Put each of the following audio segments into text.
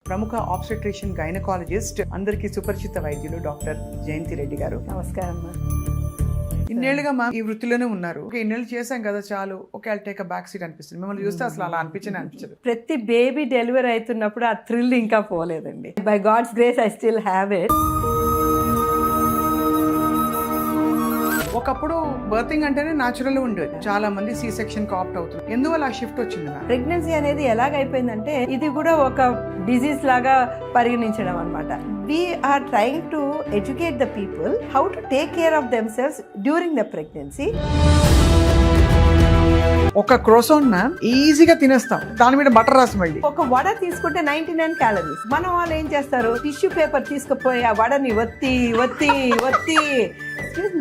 ప్రముఖ obstetrician gynaecologist, అందరికీ సుపరిచిత వైద్యులు డాక్టర్ జయంతి రెడ్డి గారు. నమస్కారం. ఇన్నేళ్లుగా మా ఈ వృత్తిలోనే ఉన్నారు. ఇన్నేళ్ళు చేశాం కదా చాలు, okay I'll take back seat అనిపిస్తుంది. మిమ్మల్ని చూస్తే అసలు అలా అనిపించదు. ప్రతి బేబీ డెలివరీ అవుతున్నప్పుడు ఆ థ్రిల్ ఇంకా పోలేదండి. By God's grace I still have it. ఒకప్పుడు బర్తింగ్ అంటేనే న్యాచురల్ ఉండేది, చాలా మంది సి సెక్షన్ కి ఆప్ట్ అవుతుంది. ఎందువల్ల ఆ షిఫ్ట్ వచ్చింది? ప్రెగ్నెన్సీ అనేది ఎలాగైపోయిందంటే ఇది కూడా ఒక డిజీజ్ లాగా పరిగణించడం అనమాట. We are trying to educate the people how to take care of themselves during the pregnancy. ఒక క్రోసాన్ మ్యామ్ ఈజీగా తినేస్తాం, దాని మీద బటర్ రాసి మళ్ళీ ఒక వడ తీసుకుంటే 99 క్యాలరీస్. మన వాళ్ళు ఏం చేస్తారు, టిష్యూ పేపర్ తీసుకుపోయి ఆ వడని ఒత్తి ఒత్తి ఒత్తి.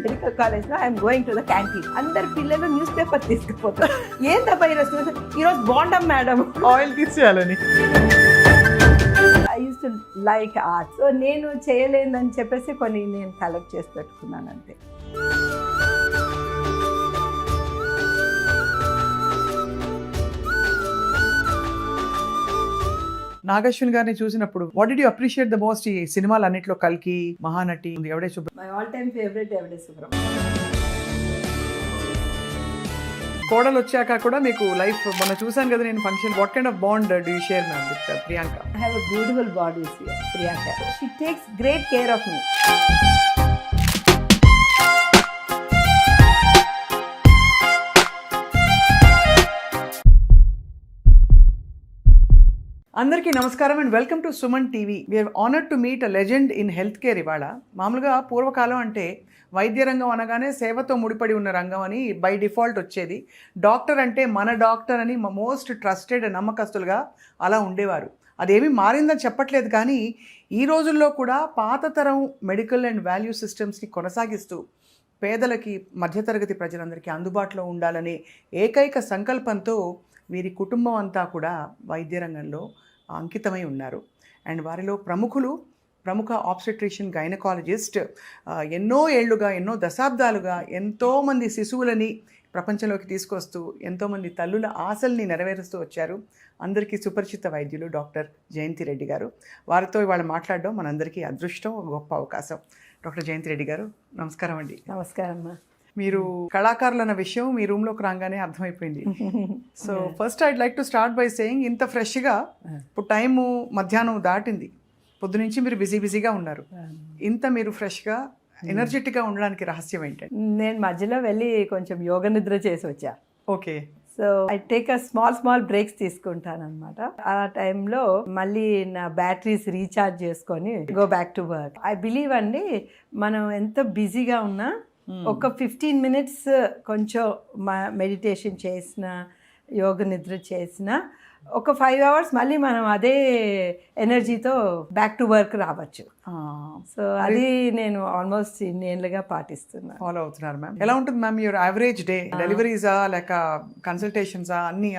మెడికల్ కాలేజ్ లో I'm going to the canteen, అందరు పిల్లలు న్యూస్ పేపర్ తీసుకుపోతారు. ఏంటబ్బా ఈరోజు బాగుంటాం మేడం, ఆయిల్ తీసేయాలని. I used to like art. So నేను చేయలేదని చెప్పేసి కొన్ని నేను కలెక్ట్ చేసి పెట్టుకున్నాను అంతే. నాగశ్విన్ గారిని చూసినప్పుడు what did you appreciate the most? ఈ సినిమాలు అన్నిట్లో కల్కి, మహానటి, ఎవడే Subra. My all time favourite ఎవడే సుబ్ర. కోడలు వచ్చాక కూడా మీకు లైఫ్ మొన్న చూసాను కదా నేను function. What kind of bond do you share ma'am with Priyanka? I have a beautiful body Priyanka. She takes great care of me. అందరికీ నమస్కారం and welcome to Suman TV. We're honoured to meet a legend in health care. ఇవాళ మామూలుగా పూర్వకాలం అంటే వైద్య రంగం అనగానే సేవతో ముడిపడి ఉన్న రంగం అని బై డిఫాల్ట్ వచ్చేది. డాక్టర్ అంటే మన డాక్టర్ అని మోస్ట్ ట్రస్టెడ్ నమ్మకస్తులుగా అలా ఉండేవారు. అదేమీ మారిందని చెప్పట్లేదు, కానీ ఈ రోజుల్లో కూడా పాత తరం మెడికల్ అండ్ వాల్యూ సిస్టమ్స్ని కొనసాగిస్తూ పేదలకి, మధ్యతరగతి ప్రజలందరికీ అందుబాటులో ఉండాలనే ఏకైక సంకల్పంతో వీరి కుటుంబం అంతా కూడా వైద్య రంగంలో అంకితమై ఉన్నారు. అండ్ వారిలో ప్రముఖ ఆబ్స్టెట్రిషియన్ గైనకాలజిస్ట్, ఎన్నో ఏళ్లుగా, ఎన్నో దశాబ్దాలుగా ఎంతోమంది శిశువులని ప్రపంచంలోకి తీసుకొస్తూ ఎంతోమంది తల్లుల ఆశల్ని నెరవేరుస్తూ వచ్చారు. అందరికీ సుపరిచిత వైద్యులు డాక్టర్ జయంతి రెడ్డి గారు. వారితో ఇవాళ మాట్లాడడం మనందరికీ అదృష్టం, గొప్ప అవకాశం. డాక్టర్ జయంతి రెడ్డి గారు నమస్కారం అండి. నమస్కారం. మీరు కళాకారులు అన్న విషయం మీ రూమ్లోకి రాగానే అర్థమైపోయింది. So first I'd like to start by saying, ఇంత ఫ్రెష్గా ఇప్పుడు టైము మధ్యాహ్నం దాటింది, పొద్దు నుంచి మీరు బిజీగా ఉన్నారు. ఇంత మీరు ఫ్రెష్గా ఎనర్జెటిక్గా ఉండడానికి రహస్యం ఏంటంటే? నేను మధ్యలో వెళ్ళి కొంచెం యోగ నిద్ర చేసి వచ్చా. Okay. So I take a small breaks తీసుకుంటాను అనమాట. ఆ టైంలో మళ్ళీ నా బ్యాటరీస్ రీఛార్జ్ చేసుకొని go back to work. I believe అండి, మనం ఎంత బిజీగా ఉన్నా ఒక 15 minutes కొంచెం మెడిటేషన్ చేసిన, యోగ నిద్ర చేసిన, ఒక 5 hours మళ్ళీ మనం అదే ఎనర్జీతో బ్యాక్ టు వర్క్ రావచ్చు. సో అది నేను ఆల్మోస్ట్ ఇన్నేళ్ళుగా పాటిస్తున్నాను, ఫాలో అవుతున్నారు. మ్యామ్ ఎలా ఉంటుంది మ్యామ్ యువర్ యావరేజ్ డే? డెలివరీసా లేక కన్సల్టేషన్సా, అన్ని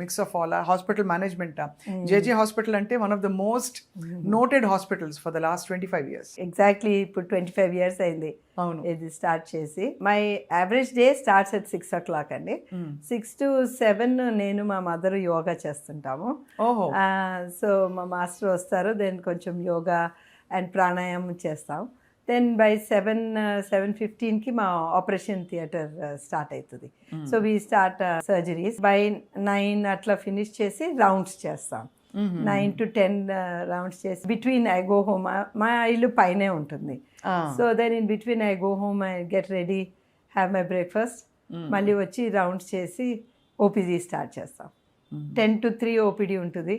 మిక్స్ ఆఫ్ ఆల్? హాస్పిటల్ మేనేజ్మెంటా? జేజే హాస్పిటల్ అంటే one of the most noted hospitals for the last 25 years. Exactly. ఇప్పుడు 25 years అయింది అవును ఇది స్టార్ట్ చేసి. My average day starts at 6 o'clock అండి. 6 to 7 నేను మా మదర్ యోగా చేస్తుంటాము. ఓహో. సో మా మాస్టర్ వస్తారు, దెన్ కొంచెం యోగా అండ్ ప్రాణాయామం చేస్తాం. దెన్ బై 7:15కి మా ఆపరేషన్ థియేటర్ స్టార్ట్ అవుతుంది. So we start surgeries. By 9 అట్లా ఫినిష్ చేసి రౌండ్స్ చేస్తాం. 9 to 10 రౌండ్స్ చేసి బిట్వీన్ ఐ గో హోమ్. మా ఇల్లు పైనే ఉంటుంది. So then in between I go home, I get ready, have my breakfast, మళ్ళీ వచ్చి రౌండ్స్ చేసి ఓపీడీ స్టార్ట్ చేస్తాం. 10 to 3 ఓపీడీ ఉంటుంది.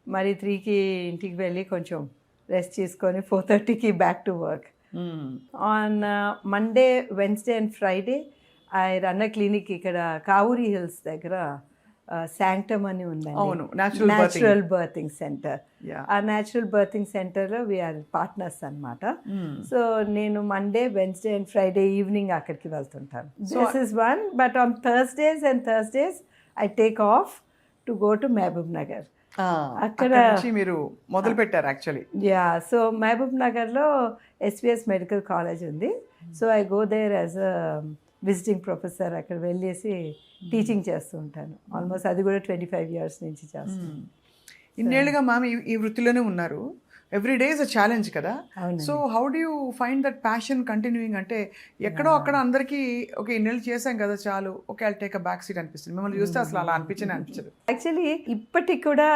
మరి 3కి ఇంటికి వెళ్ళి కొంచెం రెస్ట్ తీసుకొని 4:30కి back to work. On Monday, Wednesday and Friday I run a clinic ఇక్కడ కావూరి హిల్స్ దగ్గర. శాంక్టమ్ అని ఉందండి, న్యాచురల్ బర్తింగ్ సెంటర్. ఆ న్యాచురల్ బర్తింగ్ సెంటర్లో వీఆర్ పార్ట్నర్స్ అనమాట. సో నేను Monday, Wednesday and Friday evening అక్కడికి వెళ్తుంటాను. This is one. But on Thursdays I take off to go to Mahbubnagar. అక్కడ మీరు మొదలు పెట్టారు యాక్చువల్లీ. యా. సో మహబూబ్ నగర్లో ఎస్విఎస్ మెడికల్ కాలేజ్ ఉంది. So I go there as a visiting professor. అక్కడ వెళ్ళేసి టీచింగ్ చేస్తూ ఉంటాను. ఆల్మోస్ట్ అది కూడా 25 years నుంచి చేస్తాను. ఇన్నేళ్ళుగా మ్యామ్ ఈ వృత్తిలోనే ఉన్నారు. Every day is a challenge కదా. అవునండి. So how do you find that passion continuing? అంటే ఎక్కడో అక్కడ అందరికీ ఓకే ఇన్నేళ్ళు చేశాం కదా చాలు, okay I'll take a back seat అనిపిస్తుంది. మిమ్మల్ని చూస్తే అసలు అలా అనిపించదు. యాక్చువల్లీ ఇప్పటికి కూడా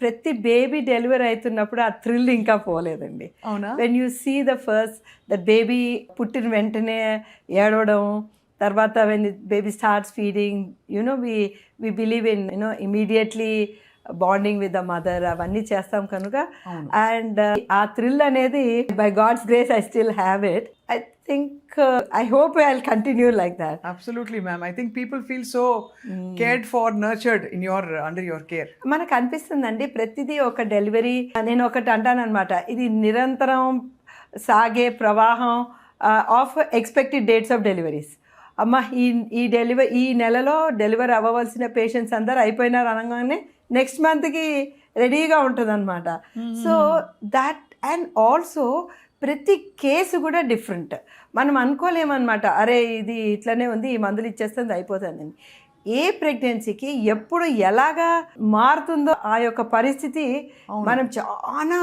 ప్రతి బేబీ డెలివరీ అవుతున్నప్పుడు ఆ థ్రిల్ ఇంకా పోలేదండి. అవునా? When you see the baby పుట్టిన వెంటనే ఏడవడం, తర్వాత when baby starts feeding, we believe in immediately bonding with the mother, అవన్నీ చేస్తాం కనుక. అండ్ ఆ థ్రిల్ అనేది by God's grace I still have it. I think I hope I will continue like that. Absolutely, ma'am. I think people feel so cared for, nurtured in under your care. మనకు అనిపిస్తుందండి ప్రతిదీ ఒక delivery. నేను ఒకటి అంటాను అనమాట, ఇది నిరంతరం సాగే ప్రవాహం of expected dates of deliveries. అమ్మ ఈ నెలలో డెలివరీ అవ్వవలసిన పేషెంట్స్ అందరు అయిపోయినారు అనగానే నెక్స్ట్ మంత్కి రెడీగా ఉంటుంది అనమాట. సో దాట్ అండ్ ఆల్సో ప్రతి కేసు కూడా డిఫరెంట్. మనం అనుకోలేమన్నమాట, అరే ఇది ఇట్లనే ఉంది, ఈ మందులు ఇచ్చేస్తుంది అయిపోతుందని. ఏ ప్రెగ్నెన్సీకి ఎప్పుడు ఎలాగా మారుతుందో ఆ యొక్క పరిస్థితి మనం చాలా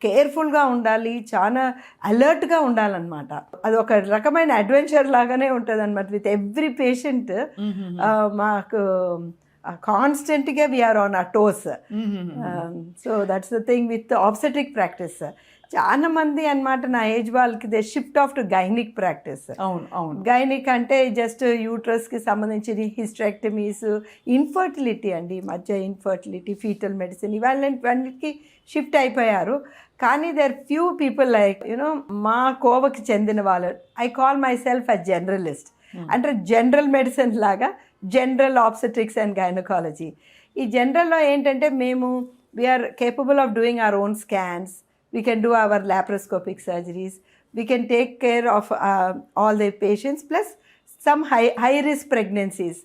కేర్ఫుల్గా ఉండాలి, చాలా అలర్ట్గా ఉండాలన్నమాట. అది ఒక రకమైన అడ్వెంచర్ లాగానే ఉంటుంది అనమాట. విత్ ఎవ్రీ పేషెంట్ మాకు కాన్స్టెంట్గా we are on our toes. So that's the thing with obstetric practice. చాలా మంది అన్నమాట నా ఏజ్ వాళ్ళకి they shift off to gynaec practice. అవును. గైనిక్ అంటే జస్ట్ యూట్రస్కి సంబంధించిన హిస్టెక్టమీస్, ఇన్ఫర్టిలిటీ అండి, మధ్య ఇన్ఫర్టిలిటీ, ఫీటల్ మెడిసిన్ ఇవన్నిటికి షిఫ్ట్ అయిపోయారు. కానీ దేర్ ఫ్యూ పీపుల్ లైక్ మా కోవకి చెందిన వాళ్ళు. I call myself a generalist. అంటే జనరల్ మెడిసిన్ లాగా జనరల్ ఆబ్స్టెట్రిక్స్ అండ్ గైనకాలజీ. ఈ జనరల్లో ఏంటంటే we are capable of doing our own scans. We can do our laparoscopic surgeries. We can take care of all the patients plus some high risk pregnancies.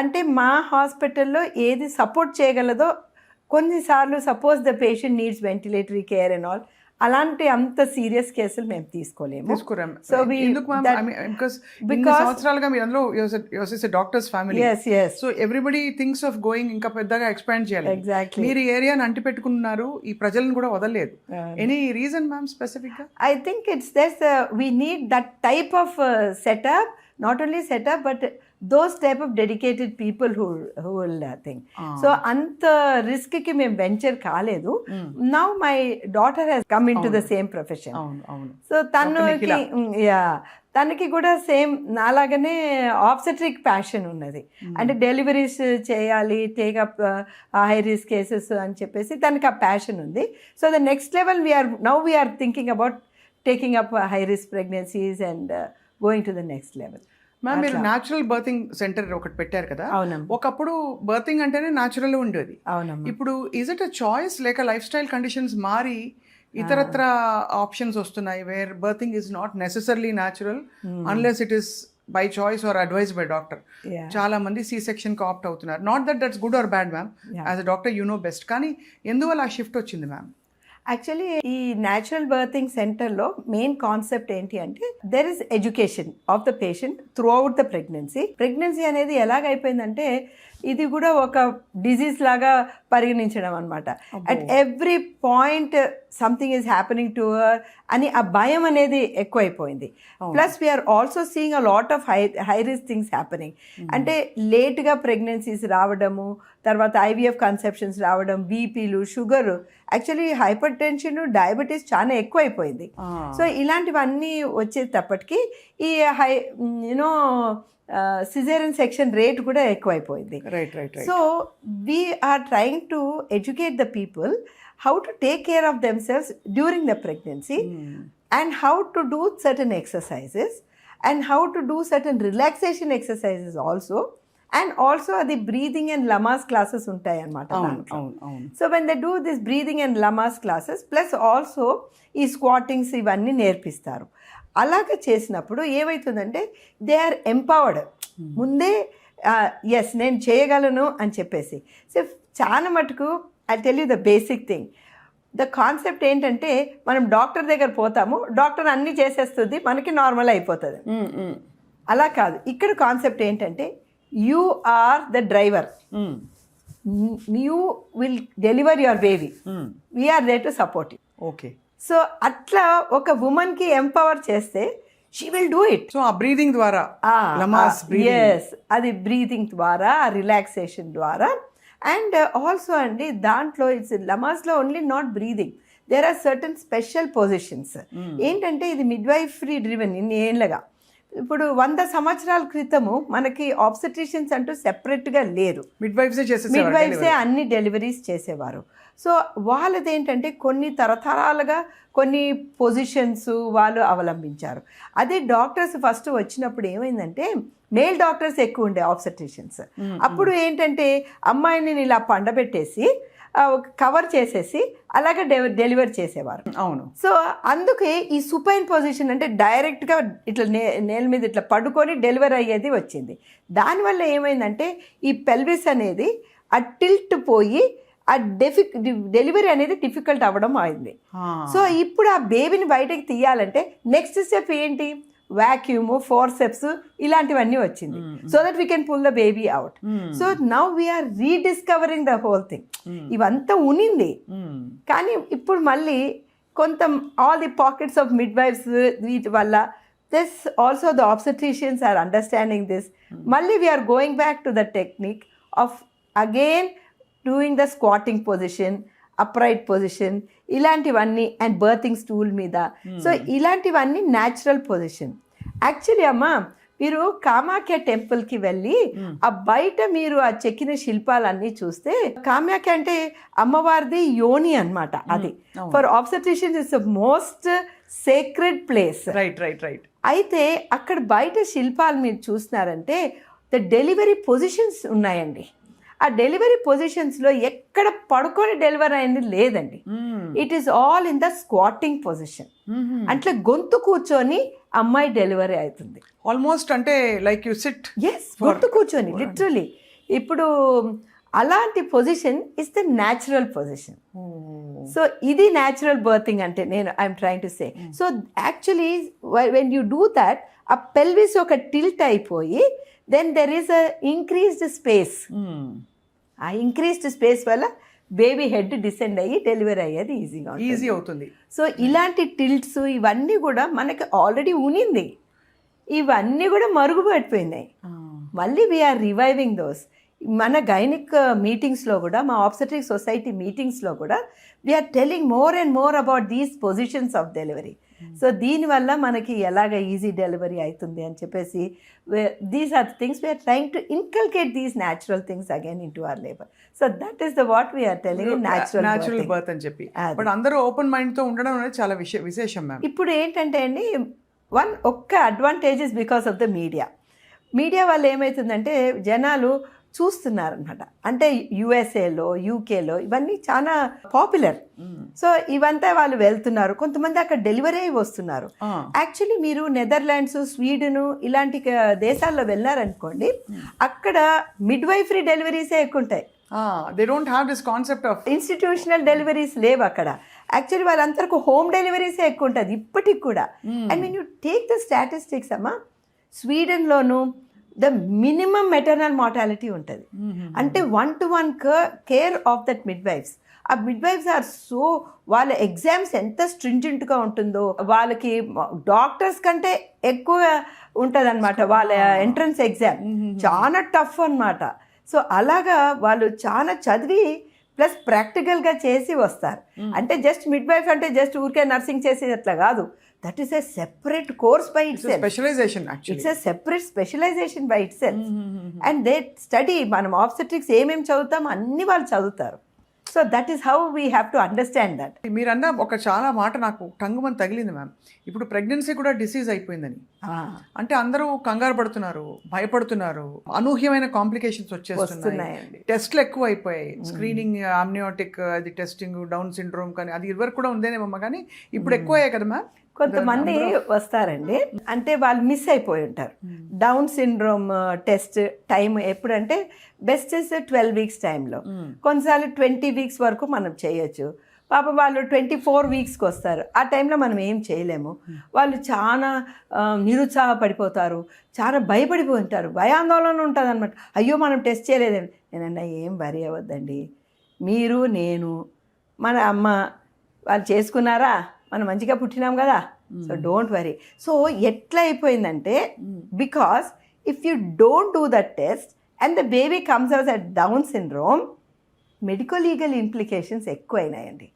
అంటే మా హాస్పిటల్లో ఏది support చేయగలదో, కొన్నిసార్లు suppose the patient needs ventilatory care and all, అలాంటి అంత serious కేసులు మేము తీసుకోలేము. సో సంవత్సరాలుగా మీరు అందులో doctors family. So everybody thinks of going ఇంకా పెద్దగా ఎక్స్పాండ్ చేయాలి. ఎగ్జాక్ట్లీ. మీరు ఈ ఏరియాని అంటిపెట్టుకున్నారు, ఈ ప్రజలను కూడా వదలలేదు. ఎనీ రీజన్ మ్యామ్ స్పెసిఫిక్ గా? I think it's that we need that type of setup. Not only set up, but those type of dedicated people who will think. So anta risk ki mem venture kaaledu. Now my daughter has come into the same profession. So తనకి కూడా same నాలాగానే obstetric passion ఉన్నది. అంటే deliveries చేయాలి, take up high risk cases అని చెప్పేసి తనకి ఆ passion ఉంది. So the next level we are thinking about taking up high risk pregnancies and going to the next level. Ma'am మీరు న్యాచురల్ బర్తింగ్ సెంటర్ ఒకటి పెట్టారు కదా. ఒకప్పుడు బర్తింగ్ అంటేనే న్యాచురల్ ఉండేది. ఇప్పుడు ఈజ్ ఇట్ అ చాయిస్ లేక లైఫ్ స్టైల్ కండిషన్స్ మారి ఇతరత్ర ఆప్షన్స్ వస్తున్నాయి where birthing is not necessarily natural unless it is by choice or advise by doctor. చాలా మంది సి సెక్షన్ కి ఆప్ట్ అవుతున్నారు. Not that's good or bad ma'am, as a doctor you know best. కానీ ఎందువల్ల ఆ shift వచ్చింది ma'am? Actually ఈ natural birthing సెంటర్లో మెయిన్ కాన్సెప్ట్ ఏంటి అంటే there is education of the patient throughout the pregnancy అనేది ఎలాగైపోయిందంటే ఇది కూడా ఒక డిజీజ్ లాగా పరిగణించడం అనమాట. At every point something is happening to her అని ఆ భయం అనేది ఎక్కువైపోయింది. Plus we are also seeing a lot of high risk things happening. అంటే లేట్గా ప్రెగ్నెన్సీస్ రావడము, తర్వాత ఐవీఎఫ్ కన్సెప్షన్స్ రావడం, బీపీలు, sugar, actually hyper tension, diabetes చాలా ఎక్కువైపోయింది. సో ఇలాంటివన్నీ వచ్చేటప్పటికి ఈ సిజేరియన్ సెక్షన్ రేట్ కూడా ఎక్కువైపోయింది. So we are trying to educate the people how to take care of themselves during the pregnancy and how to do certain exercises and how to do certain relaxation exercises also. And also అది breathing and Lamaze classes ఉంటాయి అన్నమాట. So when they do this breathing and Lamaze classes plus also ఈ squattings ఇవన్నీ నేర్పిస్తారు. అలాగ చేసినప్పుడు ఏమవుతుందంటే they are empowered. ముందే ఎస్ నేను చేయగలను అని చెప్పేసి. సో చాలా మటుకు I tell you the basic thing. The concept ఏంటంటే మనం డాక్టర్ దగ్గర పోతాము, డాక్టర్ అన్నీ చేసేస్తుంది, మనకి నార్మల్ అయిపోతుంది. అలా కాదు. ఇక్కడ కాన్సెప్ట్ ఏంటంటే you are the driver. You will deliver your baby, we're there to support you. Okay. So అట్లా ఒక ఉమెన్కి ఎంపవర్ చేస్తే she will do it. So ఆ బ్రీదింగ్ ద్వారా, లమాస్ ఎస్, అది బ్రీతింగ్ ద్వారా, రిలాక్సేషన్ ద్వారా. అండ్ ఆల్సో అండి దాంట్లో ఇట్స్ లమాస్లో only not breathing, there are certain special positions. ఏంటంటే ఇది మిడ్వైఫరీ డ్రివెన్ ఇన్ని ఏళ్ళగా. ఇప్పుడు 100 సంవత్సరాల క్రితము మనకి ఆబ్స్టెట్రిషియన్స్ అంటూ సెపరేట్గా లేరు, మిడ్వైఫ్సే అన్ని డెలివరీస్ చేసేవారు. సో వాళ్ళది ఏంటంటే కొన్ని తరతరాలుగా కొన్ని పొజిషన్స్ వాళ్ళు అవలంబించారు. అదే డాక్టర్స్ ఫస్ట్ వచ్చినప్పుడు ఏమైందంటే మేల్ డాక్టర్స్ ఎక్కువ ఉండే ఆబ్స్టెట్రిషియన్స్. అప్పుడు ఏంటంటే అమ్మాయిని ఇలా పండబెట్టేసి కవర్ చేసేసి అలాగే డెలివర్ చేసేవారు. అవును. సో అందుకే ఈ సుపైన్ పొజిషన్ అంటే డైరెక్ట్గా ఇట్లా నేల మీద ఇట్లా పడుకొని డెలివరీ అయ్యేది వచ్చింది. దానివల్ల ఏమైందంటే ఈ పెల్విస్ అనేది ఆ టిల్ట్ పోయి ఆ డెలివరీ అనేది డిఫికల్ట్ అవ్వడం అయింది. సో ఇప్పుడు ఆ బేబీని బయటకు తీయాలంటే నెక్స్ట్ స్టెప్ ఏంటి, వాక్యూమ్, ఫోర్సెప్స్ ఇలాంటివన్నీ వచ్చింది. So that we can pull the baby out. So now we're rediscovering the whole thing. ఇవంతా ఉనింది కానీ ఇప్పుడు మళ్ళీ కొంత all the pockets of midwives వీటి వల్ల this also the obstetricians are understanding this. మళ్ళీ we're going back to the technique of again doing the squatting position, upright position ఇలాంటివన్నీ, అండ్ బర్తింగ్ స్టూల్ మీద. సో ఇలాంటివన్నీ natural position. Actually అమ్మ మీరు కామాఖ్య టెంపుల్కి వెళ్ళి ఆ బయట మీరు ఆ చెక్కిన శిల్పాలన్నీ చూస్తే, కామాఖ్య అంటే అమ్మవారిది యోని అన్నమాట. అది for obstetricians it's the most sacred place. Right. అయితే అక్కడ బయట శిల్పాలు మీరు చూస్తున్నారంటే ద డెలివరీ పొజిషన్స్ ఉన్నాయండి. ఆ డెలివరీ పొజిషన్స్లో ఎక్కడ పడుకొని డెలివరీ అయింది లేదండి. It is all in the squatting position. అట్లా గొంతు కూర్చొని అమ్మాయి డెలివరీ అవుతుంది. ఆల్మోస్ట్ అంటే లైక్ యు సిట్. ఎస్, గొంతు కూర్చొని లిటరలీ. ఇప్పుడు అలాంటి position is the natural position. So ఇది న్యాచురల్ బర్తింగ్ అంటే నేను I'm trying to say. So actually when you do that ఆ పెల్విస్ ఒక టిల్ట్ అయిపోయి then there is a increased space. ఆ ఇంక్రీస్డ్ స్పేస్ వల్ల బేబీ హెడ్ డిసెండ్ అయ్యి delivery అయ్యేది ఈజీ అవుతుంది. సో ఇలాంటి టిల్ట్స్ ఇవన్నీ కూడా మనకి ఆల్రెడీ ఉనింది, ఇవన్నీ కూడా మరుగుపడిపోయినాయి. మళ్ళీ వీఆర్ రివైవింగ్ దోస్. మన గైనిక్ మీటింగ్స్లో కూడా, మా ఆబ్స్టెట్రిక్ సొసైటీ మీటింగ్స్లో కూడా we are telling more and more about these positions of delivery. So దీనివల్ల మనకి ఎలాగ ఈజీ డెలివరీ అవుతుంది అని చెప్పేసి these are things we are trying to inculcate these natural things again into our labour. So that is the what we are telling natural birth అని చెప్పి. But అందరూ open మైండ్తో ఉండడం అనేది చాలా విశేషం మ్యామ్. ఇప్పుడు ఏంటంటే అండి ఒక్క advantages because of the media వల్ల ఏమవుతుందంటే జనాలు చూస్తున్నారనమాట. అంటే యుఎస్ఏలో, యూకేలో ఇవన్నీ చాలా పాపులర్. సో ఇవంతా వాళ్ళు వెళ్తున్నారు, కొంతమంది అక్కడ డెలివరీ అయి వస్తున్నారు. యాక్చువల్లీ మీరు నెదర్లాండ్స్, స్వీడన్ ఇలాంటి దేశాల్లో వెళ్ళారనుకోండి, అక్కడ మిడ్వైఫరీ డెలివరీసే ఎక్కువ ఉంటాయి. They don't have this concept of institutional deliveries లేవు అక్కడ. యాక్చువల్లీ వాళ్ళందరికీ హోమ్ డెలివరీసే ఎక్కువ ఉంటుంది ఇప్పటికి కూడా. And mean you take the statistics అమ్మా, స్వీడన్లోను ద మినిమం మెటర్నల్ మార్టాలిటీ ఉంటుంది. అంటే 1-to-1 care of that midwives. ఆ మిడ్వైఫ్స్ ఆర్ సో, వాళ్ళ ఎగ్జామ్స్ ఎంత స్ట్రింజెంట్గా ఉంటుందో, వాళ్ళకి డాక్టర్స్ కంటే ఎక్కువ ఉంటుంది అనమాట వాళ్ళ ఎంట్రన్స్ ఎగ్జామ్. చాలా టఫ్ అనమాట. సో అలాగా వాళ్ళు చాలా చదివి ప్లస్ ప్రాక్టికల్గా చేసి వస్తారు. అంటే జస్ట్ మిడ్వైఫ్ అంటే జస్ట్ ఊరికే నర్సింగ్ చేసేది అట్లా కాదు. That is a separate course by itself. It's a specialization actually. It's a separate specialization by itself. And they study, మనం obstetrics ఏమేమి చదువుతాం అన్ని వాళ్ళు చదువుతారు. So that is how we have to understand that. మీరన్న ఒక చాలా మాట నాకు టంగుమని తగిలింది మ్యామ్. ఇప్పుడు ప్రెగ్నెన్సీ కూడా డిసీజ్ అయిపోయిందని, అంటే అందరూ కంగారు పడుతున్నారు, భయపడుతున్నారు, అనూహ్యమైన కాంప్లికేషన్స్ వచ్చేస్తున్నాయి, టెస్ట్లు ఎక్కువ అయిపోయాయి, స్క్రీనింగ్, ఆమ్నియోటిక్ అది టెస్టింగ్, డౌన్ సిండ్రోమ్ కానీ అది ఇదివరకు కూడా ఉందేనేమో కానీ ఇప్పుడు ఎక్కువ అయ్యాయి కదా మ్యామ్. కొంతమంది వస్తారండి, అంటే వాళ్ళు మిస్ అయిపోయి ఉంటారు. డౌన్ సిండ్రోమ్ టెస్ట్ టైం ఎప్పుడంటే బెస్ట్ ఇస్ 12 వీక్స్ టైంలో, కొన్నిసార్లు 20 వీక్స్ వరకు మనం చేయొచ్చు. పాపం వాళ్ళు 24 వీక్స్కి వస్తారు, ఆ టైంలో మనం ఏం చేయలేము. వాళ్ళు చాలా నిరుత్సాహపడిపోతారు, చాలా భయపడిపోయి ఉంటారు, భయాందోళన ఉంటుంది అనమాట. అయ్యో మనం టెస్ట్ చేయలేదేమి. నేనన్నా ఏం వరి అవ్వద్దండి, మీరు నేను మన అమ్మ వాళ్ళు చేసుకున్నారా, మనం మంచిగా పుట్టినాం కదా, సో డోంట్ వరీ. సో ఎట్లా అయిపోయిందంటే, because if you don't do that test and the baby comes out at Down syndrome, medico legal implications ఎక్కువైనాయండి.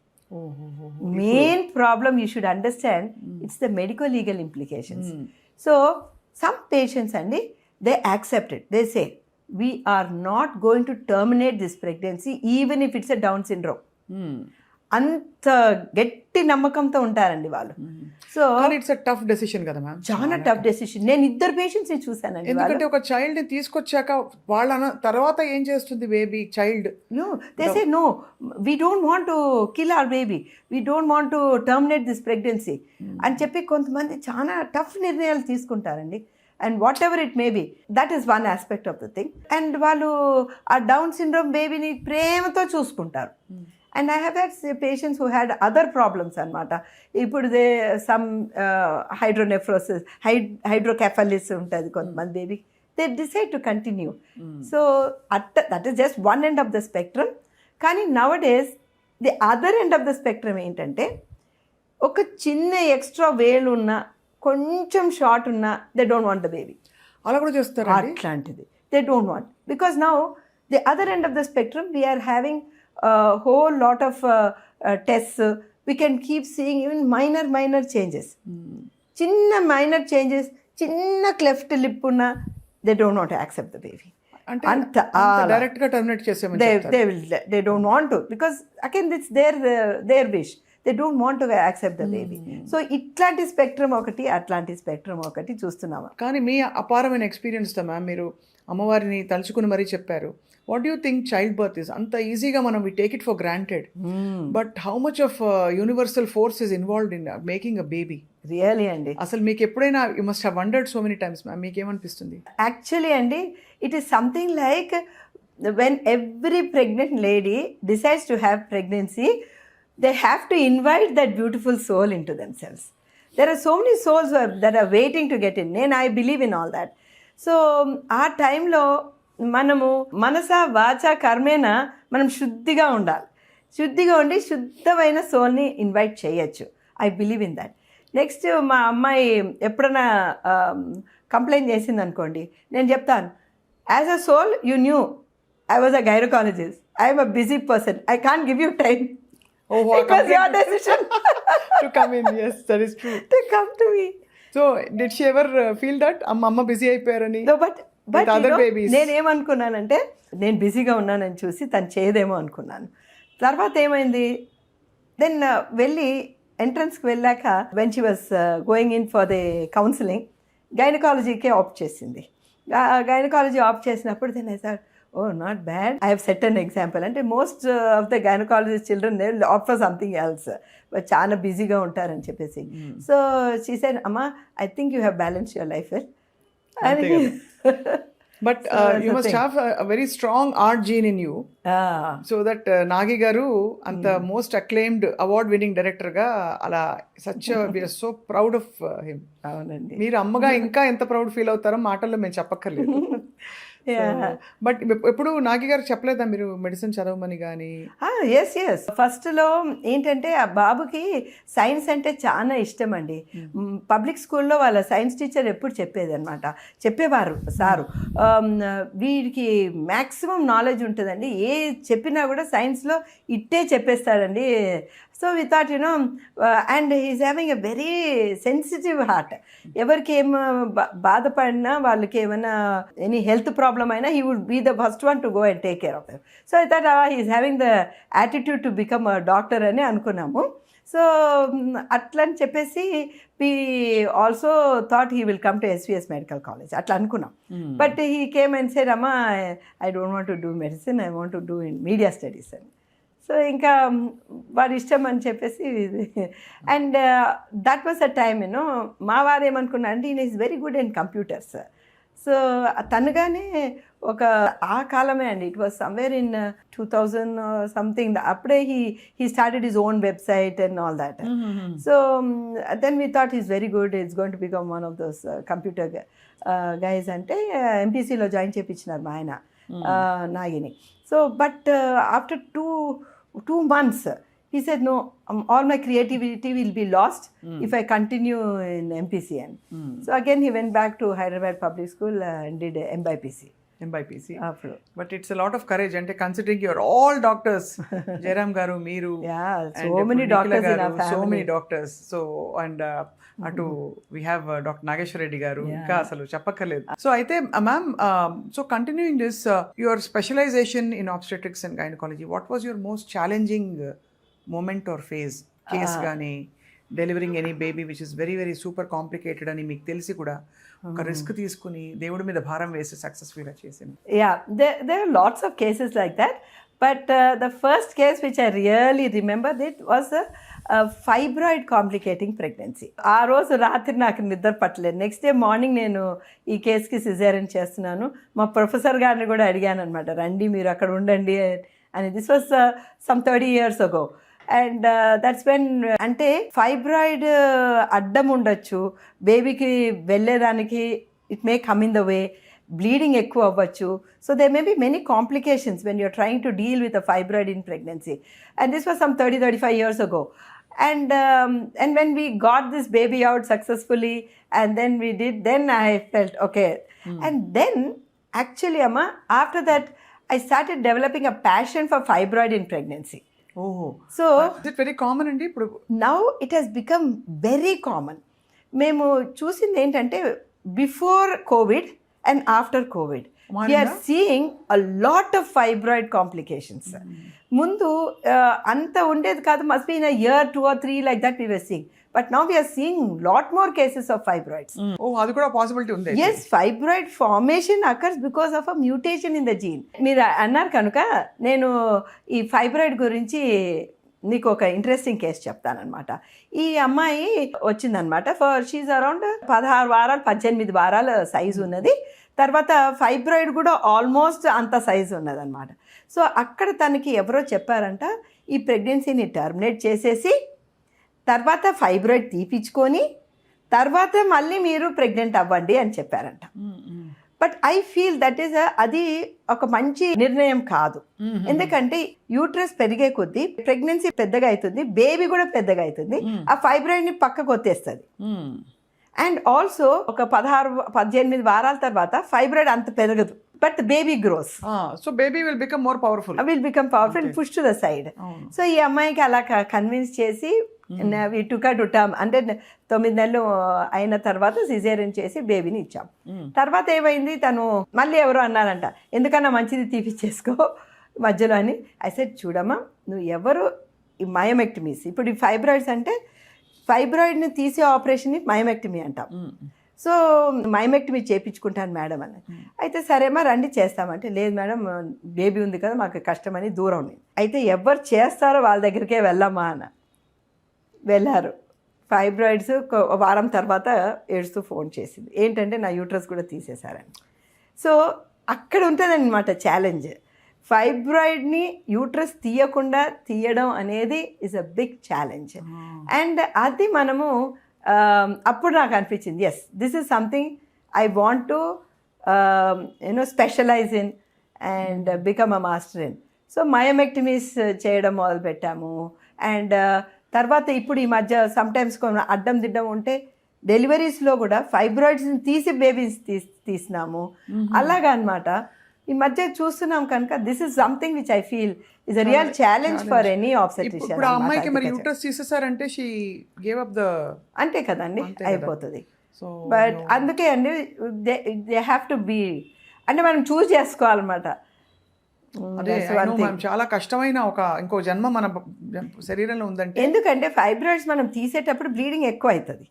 Main problem you should understand, it's the medico legal implications. So some patients అండి, they accepted, they say we are not going to terminate this pregnancy even if it's a Down syndrome. అంత గట్టి నమ్మకంతో ఉంటారండి వాళ్ళు. So it's a tough decision కదా ma'am, చాలా tough decision. నేను 2 పేషెంట్స్ని చూశానండి. ఎందుకంటే ఒక చైల్డ్ ని తీసుకొచ్చాక వాళ్ళ తర్వాత ఏం చేస్తుంది baby child? No, they say no, we don't want to kill our baby, we don't want to terminate this pregnancy అని చెప్పి కొంతమంది చాలా టఫ్ నిర్ణయాలు తీసుకుంటారండి. And whatever it may be, that is one aspect of the thing. And వాళ్ళు ఆ Down syndrome బేబీని ప్రేమతో చూసుకుంటారు. And I have had patients who had other problems అనమాట. ఇప్పుడు దే సమ్ హైడ్రోనెఫ్రోసిస్, హైడ్రోకెఫలిస్ ఉంటుంది కొంతమంది baby, they decide to continue. So that is just one end of the spectrum. కానీ nowadays the other end of the spectrum ఏంటంటే, ఒక చిన్న extra వేలు ఉన్న, కొంచెం షార్ట్ ఉన్నా, they don't want the baby. అలా కూడా చేస్తారు అట్లాంటిది they don't want, because now the other end of the spectrum we are having whole lot of tests. We can keep seeing even minor changes. Chinna minor changes, chinna cleft lip unna, they don't want to accept the baby. Anta direct ga terminate chesemani cheptaru. They don't want to, because again it's their wish. They don't want to accept the baby. So ఇట్లాంటి spectrum ఒకటి, అట్లాంటి spectrum ఒకటి చూస్తున్నాము. కానీ మీ అపారమైన ఎక్స్పీరియన్స్తో ma'am, మీరు అమ్మవారిని తలుచుకుని మరీ చెప్పారు. What you think child birth is? అంత ఈజీగా మనం we take it for granted, but how much of universal force is involved in making a baby? Really అండి. అసలు మీకు ఎప్పుడైనా you must have wondered so many times ma'am, మీకు ఏమనిపిస్తుంది? Actually అండి, ఇట్ ఈస్ సంథింగ్ లైక్ when every pregnant lady decides to have pregnancy, they have to invite that beautiful soul into themselves. There are so many souls that are waiting to get in, and I believe in all that. So ఆ టైంలో మనము మనస వాచ కర్మేన మనం శుద్ధిగా ఉండాలి. శుద్ధిగా ఉండి శుద్ధమైన సోల్ని ఇన్వైట్ చేయొచ్చు. I believe in that. Next, మా అమ్మాయి ఎప్పుడైనా కంప్లైంట్ చేసింది అనుకోండి, నేను చెప్తాను, as a soul you knew I was a gynecologist. I am a busy person. I can't give you time. Oh, it was your decision to come in. Yes, that is true. To come to me. So, did she ever feel that amma busy అయిపోయారని? No, but other babies. నేనేమనుకున్నానంటే, నేను బిజీగా ఉన్నానని చూసి తను చేయదేమో అనుకున్నాను. తర్వాత ఏమైంది, then వెళ్ళి ఎంట్రన్స్కి వెళ్ళాక when she was going in for the counselling, గైనకాలజీకే ఆప్ట్ చేసింది. గైనకాలజీ ఆప్ట్ చేసినప్పుడు then I thought, oh, not bad. I have set an example. And most of the gynecologist children, they will opt for something else. But చాలా బిజీగా ఉంటారని చెప్పేసి. So she said, Amma, I think you have balanced your life well. But you must have a very strong art gene in you. So that Nagi garu anta most acclaimed award winning director ga ala such a, we are so proud of him. అవునండి. మీరు అమ్మగా ఇంకా ఎంత proud feel అవుతారో మాటల్లో మేము చెప్పక్కర్లేదు. But ఎప్పుడు నాగి గారు చెప్పలేదా మీరు మెడిసిన్ చదవమని కానీ? ఎస్ ఫస్ట్లో ఏంటంటే, ఆ బాబుకి సైన్స్ అంటే చాలా ఇష్టం అండి. పబ్లిక్ స్కూల్లో వాళ్ళ సైన్స్ టీచర్ ఎప్పుడు చెప్పేవారు సారు, వీడికి మ్యాక్సిమం నాలెడ్జ్ ఉంటుందండి, ఏ చెప్పినా కూడా సైన్స్లో ఇట్టే చెప్పేస్తాడండి. So we thought, and he's having a very sensitive heart. ఎవరికి ఏం బాధపడినా, వాళ్ళకి ఏమైనా ఎనీ హెల్త్ ప్రాబ్లమ్ అయినా, he would be the first one to go and take care of them. So I thought he's having the attitude to become a doctor అని అనుకున్నాము. So అట్లని చెప్పేసి we also thought he will come to SVS medical college, అట్లా అనుకున్నాం. But he came and said, అమ్మా, I don't want to do medicine, I want to do in media studies అని. So ఇంకా వాడి ఇష్టం అని చెప్పేసి, and that was a time, మా వారు ఏమనుకున్నా అంటే, ఈయన is very good in computers. So తనుగానే ఒక ఆ కాలమే అండి, it was somewhere in 2000 something, అప్పుడే he started his own website and all that. So then we thought is very good, it's going to become one of those computer guys అంటే MPCలో join చేయించినారు మా ఆయన. Nagini. So, but after two months, he said, no, all my creativity will be lost if I continue in MPCN. So again, he went back to Hyderabad Public School and did MBPC. MBiPC. After. But it's lot of courage అంటే considering your all doctors, Jayaram garu, మీరు, Yeah, so many doctors in our so family. Many doctors. So and అటు we have doctor Nageswara Reddy garu, ఇంకా అసలు చెప్పక్కర్లేదు. సో అయితే ma'am, so continuing this, your specialisation in obstetrics and gynaecology, what was your most challenging moment or phase? Case కానీ delivering any baby which is very very super complicated అని మీకు తెలిసి కూడా ఒక రిస్క్ తీసుకుని దేవుడి మీద భారం వేసి సక్సెస్ఫుల్గా చేసింది. Yeah, there are lots of cases like that. But the first case which I really remembered it was a fibroid complicating pregnancy. ఆ రోజు రాత్రి నాకు నిద్ర పట్టలేదు. నెక్స్ట్ డే మార్నింగ్ నేను ఈ కేసుకి సిజేరియన్ చేస్తున్నాను. మా ప్రొఫెసర్ గారిని కూడా అడిగాను అనమాట, రండి మీరు అక్కడ ఉండండి అని. This was some 30 years ago. And that's when, అంటే ఫైబ్రాయిడ్ అడ్డం ఉండొచ్చు, బేబీకి వెళ్ళేదానికి it may come in the way, bleeding ఎక్కువ అవ్వచ్చు. So they may be many complications when you're trying to deal with a fibroid in pregnancy. And this was some 35 years ago. And when we got this baby out successfully, and then I felt okay. And then actually, Amma, after that I started developing a passion for fibroid in pregnancy. ఓహో, So is it very common అండి ఇప్పుడు? now it has become very common. మేము చూసింది ఏంటంటే before covid and after covid we are seeing a lot of fibroid complications. ముందు అంత ఉండేది కాదు, must be in a year 2 or 3 like that we were seeing. But now we are seeing lot more cases of fibroids. ఓ, అది కూడా possibility ఉంది. Yes, fibroid formation occurs because of a mutation in the gene. మీరు అన్నారు కనుక నేను ఈ fibroid గురించి నీకు ఒక ఇంట్రెస్టింగ్ కేసు చెప్తానమాట. ఈ అమ్మాయి వచ్చిందనమాట. షీజ్ అరౌండ్ 16 వారాలు 18 వారాల సైజు ఉన్నది. తర్వాత ఫైబ్రాయిడ్ కూడా ఆల్మోస్ట్ అంత సైజు ఉన్నదన్నమాట. సో అక్కడ తనకి ఎవరో చెప్పారంట, ఈ ప్రెగ్నెన్సీని టర్మినేట్ చేసేసి తర్వాత ఫైబ్రాయిడ్ తీపించుకొని తర్వాత మళ్ళీ మీరు ప్రెగ్నెంట్ అవ్వండి అని చెప్పారంట. But I feel that is అది ఒక మంచి నిర్ణయం కాదు. ఎందుకంటే యూట్రస్ పెరిగే కొద్దీ ప్రెగ్నెన్సీ పెద్దగా అవుతుంది, బేబీ కూడా పెద్దగా అవుతుంది, ఆ ఫైబ్రాయిడ్ని పక్కకు వచ్చేస్తుంది. అండ్ ఆల్సో ఒక 16-18 వారాల తర్వాత ఫైబ్రాయిడ్ అంత పెరగదు, but baby gross. So baby will become more powerful, will become powerful, push to the side. So ఈ అమ్మాయికి అలా కన్విన్స్ చేసి వి టుక్ టు టర్మ్, అంటే 9 నెలలు అయిన తర్వాత సిజేరియన్ చేసి బేబీని ఇచ్చాం. తర్వాత ఏమైంది, తను మళ్ళీ ఎవరో అన్నారంట, ఎందుకన్నా మంచిది తీపిచ్చేసుకో మధ్యలో అని. ఐ సెడ్, చూడమ్మా, నువ్వు ఎవరు ఈ మయోమెక్టమీస్, ఇప్పుడు ఈ ఫైబ్రాయిడ్స్ అంటే ఫైబ్రాయిడ్ని తీసే ఆపరేషన్ని మయోమెక్టమీ అంటాం. సో మయోమెక్టమీ చేయించుకుంటాను మేడం అని. అయితే సరేమా రండి చేస్తామంటే, లేదు మేడం బేబీ ఉంది కదా మాకు కష్టమని దూరం ఉంది. అయితే ఎవరు చేస్తారో వాళ్ళ దగ్గరికే వెళ్ళమ్మా అన్న. వెళ్ళారు. ఫైబ్రాయిడ్స్ వారం తర్వాత ఏడుస్తూ ఫోన్ చేసింది, ఏంటంటే నా యూట్రస్ కూడా తీసేశారని. సో అక్కడ ఉంటుందన్నమాట ఛాలెంజ్. ఫైబ్రాయిడ్ని యూట్రస్ తీయడం అనేది is a big challenge. And అది మనము అప్పుడు నాకు అనిపించింది, yes, this is something I want to specialise in and become a master in. So myomectomies చేయడం మొదలుపెట్టాము. అండ్ తర్వాత ఇప్పుడు ఈ మధ్య సమ్టైమ్స్ అడ్డం దిడ్డం ఉంటే డెలివరీస్లో కూడా ఫైబ్రాయిడ్స్ని తీసి బేబీస్ తీసినాము. అలాగా అనమాట ఈ mధ్య చూస్తున్నాం కనుక this is something which I feel is a real challenge for any obstetrician. ఇప్పుడు ఆ అమ్మాయికి మరి యూట్రస్ తీసేసారంటే షీ గేవ్ అప్ ద, అంతే కదండి, అయిపోతుంది. బట్ అందుకే అండి దే హ్యావ్ టు బీ, అంటే మనం చూస్ చేసుకోవాలన్నమాట. అదే చాలా కష్టమైన ఇంకో జన్మ మన శరీరంలో ఉందంటే, ఎందుకంటే ఫైబ్రాయిడ్స్ మనం తీసేటప్పుడు బ్లీడింగ్ ఎక్కువ అవుతుంది.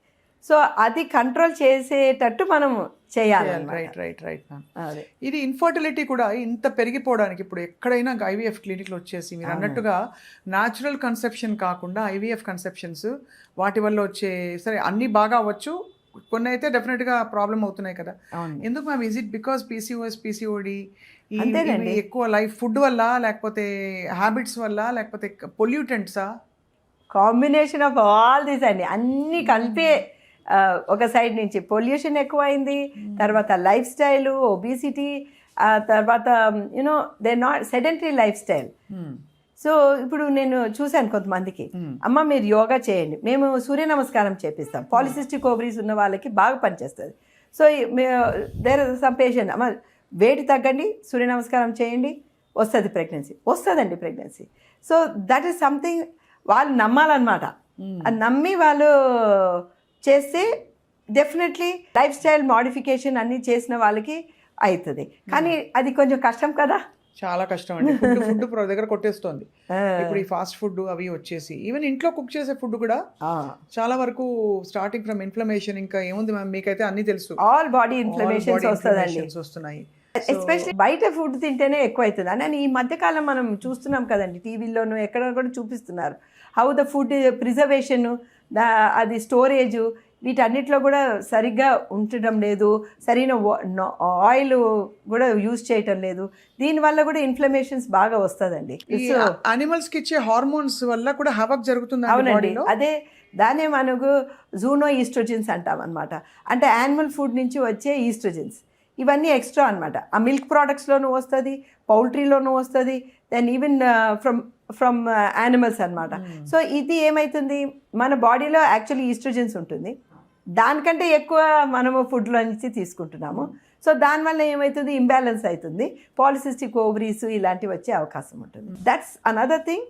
సో అది కంట్రోల్ చేసేటట్టు మనం చేయాలి. Right right right ma'am. ఇది ఇన్ఫర్టిలిటీ కూడా ఇంత పెరిగిపోవడానికి ఇప్పుడు ఎక్కడైనా ఐవీఎఫ్ క్లినిక్లు వచ్చేసి మీరు అన్నట్టుగా న్యాచురల్ కన్సెప్షన్ కాకుండా ఐవీఎఫ్ కన్సెప్షన్స్, వాటి వల్ల వచ్చే, సరే అన్నీ బాగా అవ్వచ్చు, కొన్ని అయితే డెఫినెట్గా ప్రాబ్లం అవుతున్నాయి కదా. ఎందుకు ma'am? Is it because PCOS, PCOD ఎక్కువ లైఫ్ ఫుడ్ వల్ల, లేకపోతే హ్యాబిట్స్ వల్ల, లేకపోతే పొల్యూటెంట్సా? కాంబినేషన్ ఆఫ్ ఆల్ దీస్ అండి, అన్నీ కలిపే. ఒక సైడ్ నుంచి పొల్యూషన్ ఎక్కువైంది, తర్వాత లైఫ్ స్టైలు, ఒబిసిటీ, ఆ తర్వాత you know they not sedentary life style. So ఇప్పుడు నేను చూశాను కొంతమందికి, అమ్మ మీరు యోగా చేయండి, మేము సూర్య నమస్కారం చేపిస్తాం, పాలిసిస్టిక్ ఓవరీస్ ఉన్న వాళ్ళకి బాగా పనిచేస్తుంది. సో దేర్ సమ్ పేషెంట్, అమ్మ వెయిట్ తగ్గండి, సూర్య నమస్కారం చేయండి, వస్తుందండి pregnancy. So that is something వాళ్ళు నమ్మాలన్నమాట. అది నమ్మి వాళ్ళు చేస్తే డెఫినెట్లీ లైఫ్ స్టైల్ మోడిఫికేషన్ అన్నీ చేసిన వాళ్ళకి అవుతుంది. కానీ అది కొంచెం కష్టం కదా. చాలా కష్టం అండి. ఫుడ్ దగ్గర కొట్టేస్తోంది ఇప్పుడు ఈ ఫాస్ట్ ఫుడ్ అవి వచ్చేసి. ఈవెన్ ఇంట్లో కుక్ చేసే ఫుడ్ కూడా చాలా వరకు స్టార్టింగ్ ఫ్రమ్ ఇన్ఫ్లమేషన్, ఇంకా ఏముంది మ్యామ్ మీకైతే అన్ని తెలుసు, ఆల్ బాడీ ఇన్ఫ్లమేషన్స్ వస్తున్నాయి. ఎస్పెషల్లీ బయట ఫుడ్ తింటేనే ఎక్కువ అవుతుంది అని ఈ మధ్యకాలం మనం చూస్తున్నాం కదండి, టీవీలోను ఎక్కడ కూడా చూపిస్తున్నారు హౌ ద ఫుడ్ ప్రిజర్వేషన్, అది స్టోరేజ్, వీటన్నిటిలో కూడా సరిగ్గా ఉండటం లేదు, సరైన ఆయిల్ కూడా యూజ్ చేయటం లేదు. దీనివల్ల కూడా ఇన్ఫ్లమేషన్స్ బాగా వస్తుందండి. అనిమల్స్కి ఇచ్చే హార్మోన్స్ వల్ల కూడా హవక్ జరుగుతుంది. అవునండి, అదే దాన్నే మనకు జూనో ఈస్ట్రోజన్స్ అంటాం అనమాట. అంటే యానిమల్ ఫుడ్ నుంచి వచ్చే ఈస్ట్రోజన్స్ ఇవన్నీ ఎక్స్ట్రా అనమాట. ఆ మిల్క్ ప్రోడక్ట్స్లోనూ వస్తుంది, పౌల్ట్రీలోనూ వస్తుంది, దెన్ ఈవెన్ ఫ్రమ్ యానిమల్స్ అనమాట. సో ఇది ఏమవుతుంది, మన బాడీలో యాక్చువల్లీ ఈస్ట్రోజన్స్ ఉంటుంది, దానికంటే ఎక్కువ మనము ఫుడ్లో నుంచి తీసుకుంటున్నాము. సో దానివల్ల ఏమవుతుంది, ఇంబ్యాలెన్స్ అవుతుంది, పాలిసిస్టిక్ ఓవరీస్ ఇలాంటివి వచ్చే అవకాశం ఉంటుంది. That's another thing.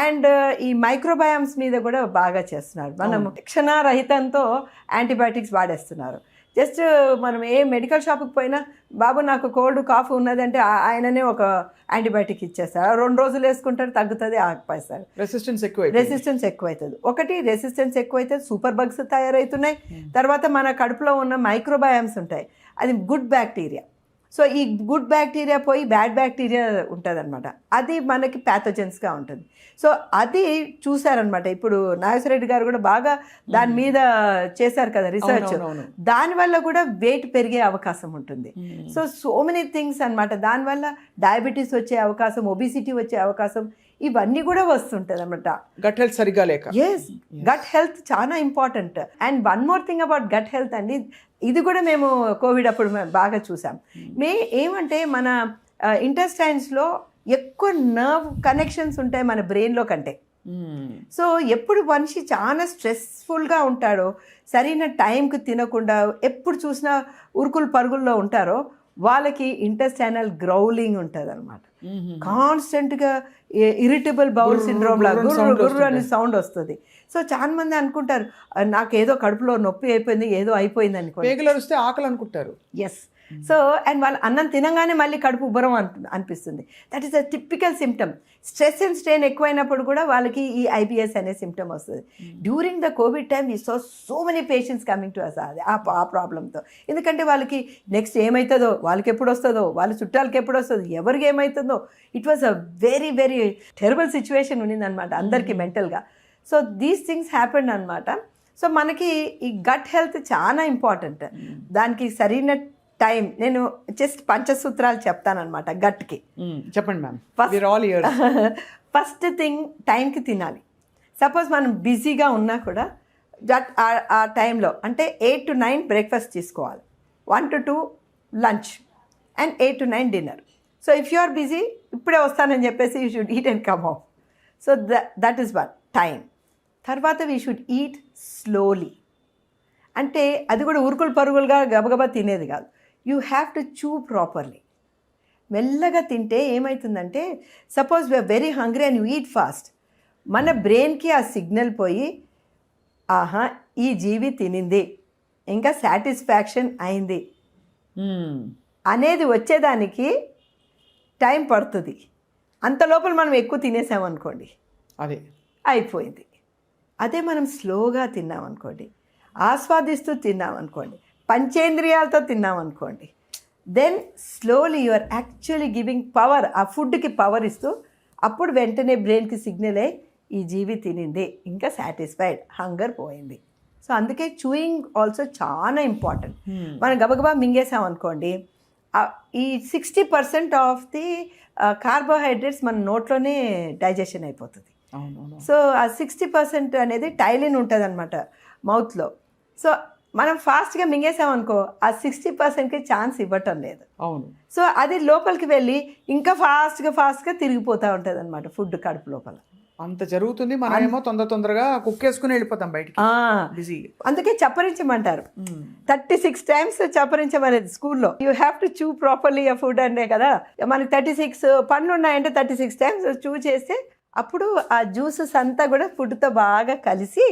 అండ్ ఈ మైక్రోబయామ్స్ మీద కూడా బాగా చేస్తున్నారు. మనం క్షణరహితంతో యాంటీబయాటిక్స్ వాడేస్తున్నారు. జస్ట్ మనం ఏ మెడికల్ షాప్కి పోయినా, బాబు నాకు కోల్డ్ కాఫ్ ఉన్నదంటే ఆయననే ఒక యాంటీబయాటిక్ ఇచ్చేస్తారు, 2 రోజులు వేసుకుంటారు, తగ్గుతుంది, ఆగిపోయిస్తారు. రెసిస్టెన్స్ ఎక్కువైతుంది. ఒకటి రెసిస్టెన్స్ ఎక్కువైతే సూపర్ బగ్స్ తయారవుతున్నాయి. తర్వాత మన కడుపులో ఉన్న మైక్రోబయామ్స్ ఉంటాయి, అది గుడ్ బ్యాక్టీరియా. సో ఈ గుడ్ బ్యాక్టీరియా పోయి బ్యాడ్ బ్యాక్టీరియా ఉంటుంది అనమాట, అది మనకి ప్యాథోజెన్స్గా ఉంటుంది. సో అది చూసారనమాట. ఇప్పుడు నాగేశ్వరరెడ్డి గారు కూడా బాగా దాని మీద చేశారు కదా రీసెర్చ్, దానివల్ల కూడా వెయిట్ పెరిగే అవకాశం ఉంటుంది. సో మెనీ థింగ్స్ అనమాట. దానివల్ల డయాబెటీస్ వచ్చే అవకాశం, ఒబిసిటీ వచ్చే అవకాశం, ఇవన్నీ కూడా వస్తుంటుంది అనమాట. గట్ హెల్త్ సరిగా లేక. ఎస్, గట్ హెల్త్ చాలా important. And one more thing about gut health అండి, ఇది కూడా మేము కోవిడ్ అప్పుడు బాగా చూసాం. ఏమంటే మన ఇంటెస్టైన్స్లో ఎక్కువ నర్వ్ కనెక్షన్స్ ఉంటాయి మన బ్రెయిన్లో కంటే. సో ఎప్పుడు మనిషి చాలా స్ట్రెస్ఫుల్గా ఉంటాడో, సరైన టైంకి తినకుండా ఎప్పుడు చూసినా ఉరుకులు పరుగుల్లో ఉంటారో, వాళ్ళకి ఇంటెస్టైనల్ గ్రౌలింగ్ ఉంటుంది అనమాట. కాన్స్టెంట్గా ఇరిటబుల్ బౌల్ సిండ్రోమ్ లాగా గుర్రు అని సౌండ్ వస్తుంది. సో చాలా మంది అనుకుంటారు నాకు ఏదో కడుపులో నొప్పి అయిపోయింది, ఏదో అయిపోయింది అనుకుంటే ఆకలి అనుకుంటారు. ఎస్. సో అండ్ వాళ్ళు అన్నం తినగానే మళ్ళీ కడుపు ఉబ్బరం అనిపిస్తుంది. That is a typical symptom. Stress and strain ఎక్కువైనప్పుడు కూడా వాళ్ళకి ఈ ఐబిఎస్ అనే సిమ్టమ్ వస్తుంది. During the covid time we so many patients coming to us ఆ ప్రాబ్లంతో. ఎందుకంటే వాళ్ళకి నెక్స్ట్ ఏమవుతుందో, వాళ్ళకి ఎప్పుడు వస్తుందో, వాళ్ళ చుట్టాలకి ఎప్పుడు వస్తుందో, ఎవరికి ఏమవుతుందో, it was a very very terrible situation ఉన్నిందనమాట అందరికీ మెంటల్గా. సో దీస్ థింగ్స్ హ్యాపెండ్ అనమాట. సో మనకి ఈ గట్ హెల్త్ చాలా ఇంపార్టెంట్. దానికి సరైన టైం, నేను జస్ట్ పంచసూత్రాలు చెప్తానమాట గట్కి. చెప్పండి మ్యామ్. ఫస్ట్ థింగ్, టైంకి తినాలి. సపోజ్ మనం బిజీగా ఉన్నా కూడా ఆ టైంలో అంటే 8 to 9 బ్రేక్ఫాస్ట్ తీసుకోవాలి, 1 to 2 lunch and 8 to 9 dinner. So if you are busy, ఇప్పుడే వస్తానని చెప్పేసి you should eat and come home. So that is one time. తర్వాత వీ షుడ్ ఈట్ స్లోలీ. అంటే అది కూడా ఉరుకులు పరుగులుగా గబగబా తినేది కాదు. You have to chew properly. మెల్లగా తింటే ఏమవుతుందంటే, suppose we are very hungry and you eat fast, మన బ్రెయిన్కి ఆ సిగ్నల్ పోయి ఆహా ఈ జీవి తినింది, ఇంకా సాటిస్ఫాక్షన్ అయింది అనేది వచ్చేదానికి టైం పడుతుంది. అంత లోపల మనం ఎక్కువ తినేసామనుకోండి, అదే అయిపోయింది. అదే మనం స్లోగా తిన్నామనుకోండి, ఆస్వాదిస్తూ తిన్నామనుకోండి, పంచేంద్రియాలతో తిన్నామనుకోండి, then slowly you are actually giving power, ఆ ఫుడ్కి పవర్ ఇస్తూ అప్పుడు వెంటనే బ్రెయిన్కి సిగ్నల్ అయ్యి ఈ జీవి తినింది, ఇంకా సాటిస్ఫైడ్, హంగర్ పోయింది. సో అందుకే చూయింగ్ ఆల్సో చాలా ఇంపార్టెంట్. మనం గబగబా మింగేసామనుకోండి, ఈ 60% ఆఫ్ ది కార్బోహైడ్రేట్స్ మన నోట్లోనే డైజెషన్ అయిపోతుంది. సో ఆ 60% అనేది టైలిన్ ఉంటుంది అనమాట మౌత్లో. సో మనం ఫాస్ట్గా మింగేసామనుకో ఆ 60%కి ఛాన్స్ ఇవ్వటం లేదు. అవును. సో అది లోపలికి వెళ్ళి ఇంకా ఫాస్ట్గా తిరిగిపోతూ ఉంటుంది అనమాట ఫుడ్ కడుపు లోపల. అంత జరుగుతుంది. మనం ఏమో తొందరగా కుక్ చేసుకుని వెళ్ళిపోతాం బయటికి బిజీ. అందుకే చప్పరించమంటారు 36 టైమ్స్ చప్పరించమనేది స్కూల్లో. You have to chew properly ఆ ఫుడ్ అంటే కదా. మనకి 36 పండ్లు ఉన్నాయంటే 36 టైమ్స్ చూ చేస్తే అప్పుడు ఆ జ్యూసెస్ అంతా కూడా ఫుడ్తో బాగా కలిసి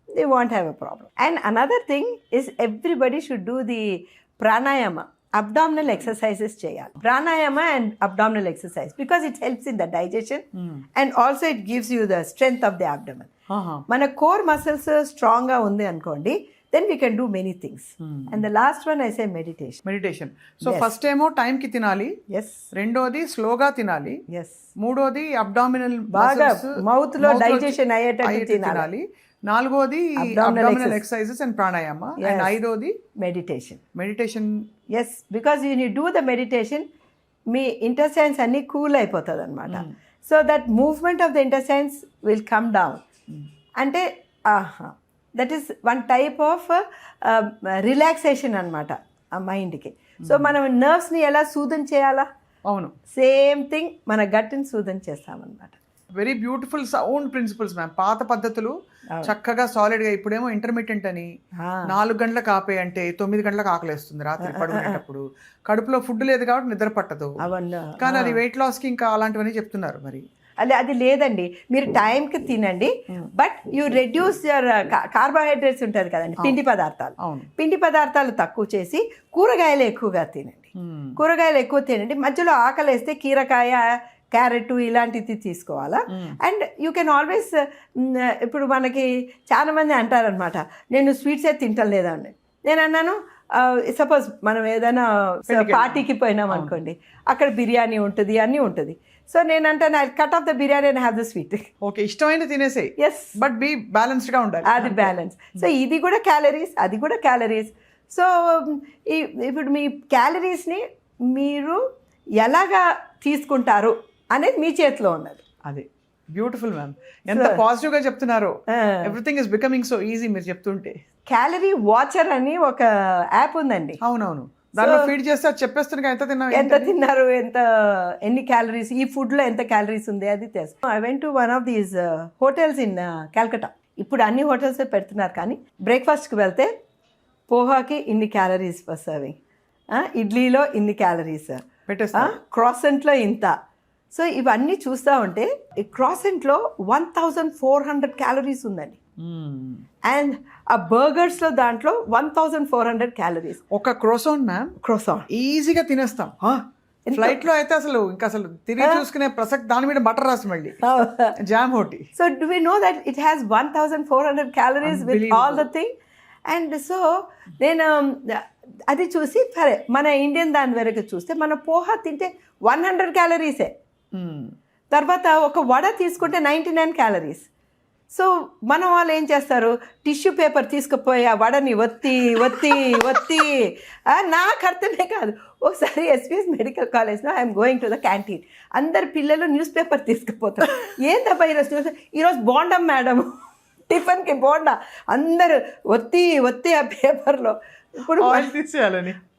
they won't have a problem. And another thing is everybody should do the pranayama, abdominal exercises cheyali. Pranayama and abdominal exercise because it helps in the digestion and also it gives you the strength of the abdomen. Mana core muscles strong ga undi ankondi, then we can do many things. And the last one I say meditation. So first ఏమో time కి తినాలి. Yes. రెండోది స్లోగా తినాలి. Yes. మూడోది abdominal బాగా mouth లో digestion అయ్యేటట్టు తినాలి. నాలుగోది abdominal exercises and pranayama. And ఐదోది meditation. Yes, because you do the meditation మీ ఇంటెస్టైన్స్ అన్ని కూల్ అయిపోతుంది అనమాట. So that movement of the intestines will come down. అంటే that is one type of relaxation అనమాట ఆ మైండ్కి. సో మనం నర్వ్స్ని ఎలా సూదన చేయాలా, అవును, సేమ్ థింగ్ మన గట్ని సూదన చేస్తామన్నమాట. Very beautiful sound principles ma'am. పాత పద్ధతులు చక్కగా సాలిడ్ గా. ఇప్పుడేమో ఇంటర్మీడియట్ అని 4 గంటలకు ఆపే అంటే 9 గంటలకు ఆకలేస్తుంది రాత్రి పడుకునేటప్పుడు. కడుపులో ఫుడ్ లేదు కాబట్టి నిద్ర పట్టదు. కానీ అది వెయిట్ లాస్ కి ఇంకా అలాంటివన్నీ చెప్తున్నారు. మరి అది లేదండి, మీరు టైంకి తినండి, but you reduce your carbohydrates ఉంటుంది కదండి, పిండి పదార్థాలు తక్కువ చేసి కూరగాయలు ఎక్కువగా తినండి. కూరగాయలు ఎక్కువ తినండి. మధ్యలో ఆకలి వేస్తే కీరకాయ, క్యారెట్ ఇలాంటిది తీసుకోవాలా. అండ్ యూ కెన్ ఆల్వేస్, ఇప్పుడు మనకి చాలా మంది అంటారనమాట, నేను స్వీట్సే తింటాను లేదండి. నేను అన్నాను, సపోజ్ మనం ఏదైనా పార్టీకి పోయినాం అనుకోండి, అక్కడ బిర్యానీ ఉంటుంది, అన్నీ ఉంటుంది. సో నేను అంటాను, I cut off the biryani and have the sweet. Okay, ఇష్టమైన తినేసే. ఎస్, బట్ బి బ్యాలెన్స్డ్ గా ఉండాలి. అది బ్యాలెన్స్. సో ఇది కూడా క్యాలరీస్, అది కూడా క్యాలరీస్. సో ఇప్పుడు మీ క్యాలరీస్ని మీరు ఎలాగా తీసుకుంటారు అనేది మీ చేతిలో ఉన్నది. అదే బ్యూటిఫుల్ మ్యామ్. ఎంత పాజిటివ్ గా చెప్తున్నారు. Everything is becoming so easy మీరు చెప్తుంటే. క్యాలరీ వాచర్ అని ఒక యాప్ ఉందండి. అవునవును, దానిలో ఫీడ్ చేస్తే చెప్పేస్తున్నా ఎంత తిన్నారు, ఎన్ని క్యాలరీస్, ఈ ఫుడ్ లో ఎంత క్యాలరీస్ ఉంది అది తెలుసు. I went to one of these hotels in Calcutta. ఇప్పుడు అన్ని హోటల్స్ పెడుతున్నారు, కానీ బ్రేక్ఫాస్ట్కి వెళ్తే పోహాకి ఇన్ని క్యాలరీస్ ఫర్ సర్వింగ్, ఇడ్లీలో ఇన్ని క్యాలరీస్, క్రాసెంట్లో ఇంత. సో ఇవన్నీ చూస్తూ ఉంటే ఈ క్రాసెంట్లో 1400 క్యాలరీస్ ఉందండి. అండ్ ఆ బర్గర్స్లో దాంట్లో 1400 క్యాలరీస్. ఒక క్రోసాన్ మ్యామ్, ఈజీగా తినేస్తాం. ఫ్లైట్ లో అయితే అసలు తిరిగి చూసుకునే ప్రసక్తి, దాని మీద బటర్ రాసి మళ్ళీ జామ్ ఒకటి. So do we know that it has 1400 calories with all the thing. And so నేను అది చూసి సరే, మన ఇండియన్ దాని వరకు చూస్తే మన పోహా తింటే 100 క్యాలరీసే. తర్వాత ఒక వడ తీసుకుంటే 99 క్యాలరీస్. సో మన వాళ్ళు ఏం చేస్తారు, టిష్యూ పేపర్ తీసుకుపోయి ఆ వడని ఒత్తి ఒత్తి ఒత్తి. నాకు అర్థమే కాదు. ఒకసారి ఎస్పీఎస్ మెడికల్ కాలేజ్లో I'm going to the canteen, అందరు పిల్లలు న్యూస్ పేపర్ తీసుకుపోతారు. ఏందబ్బా ఈరోజు బోండా మేడం, టిఫిన్కి బోండా, అందరూ ఒత్తి ఒత్తి ఆ పేపర్లో. ఇప్పుడు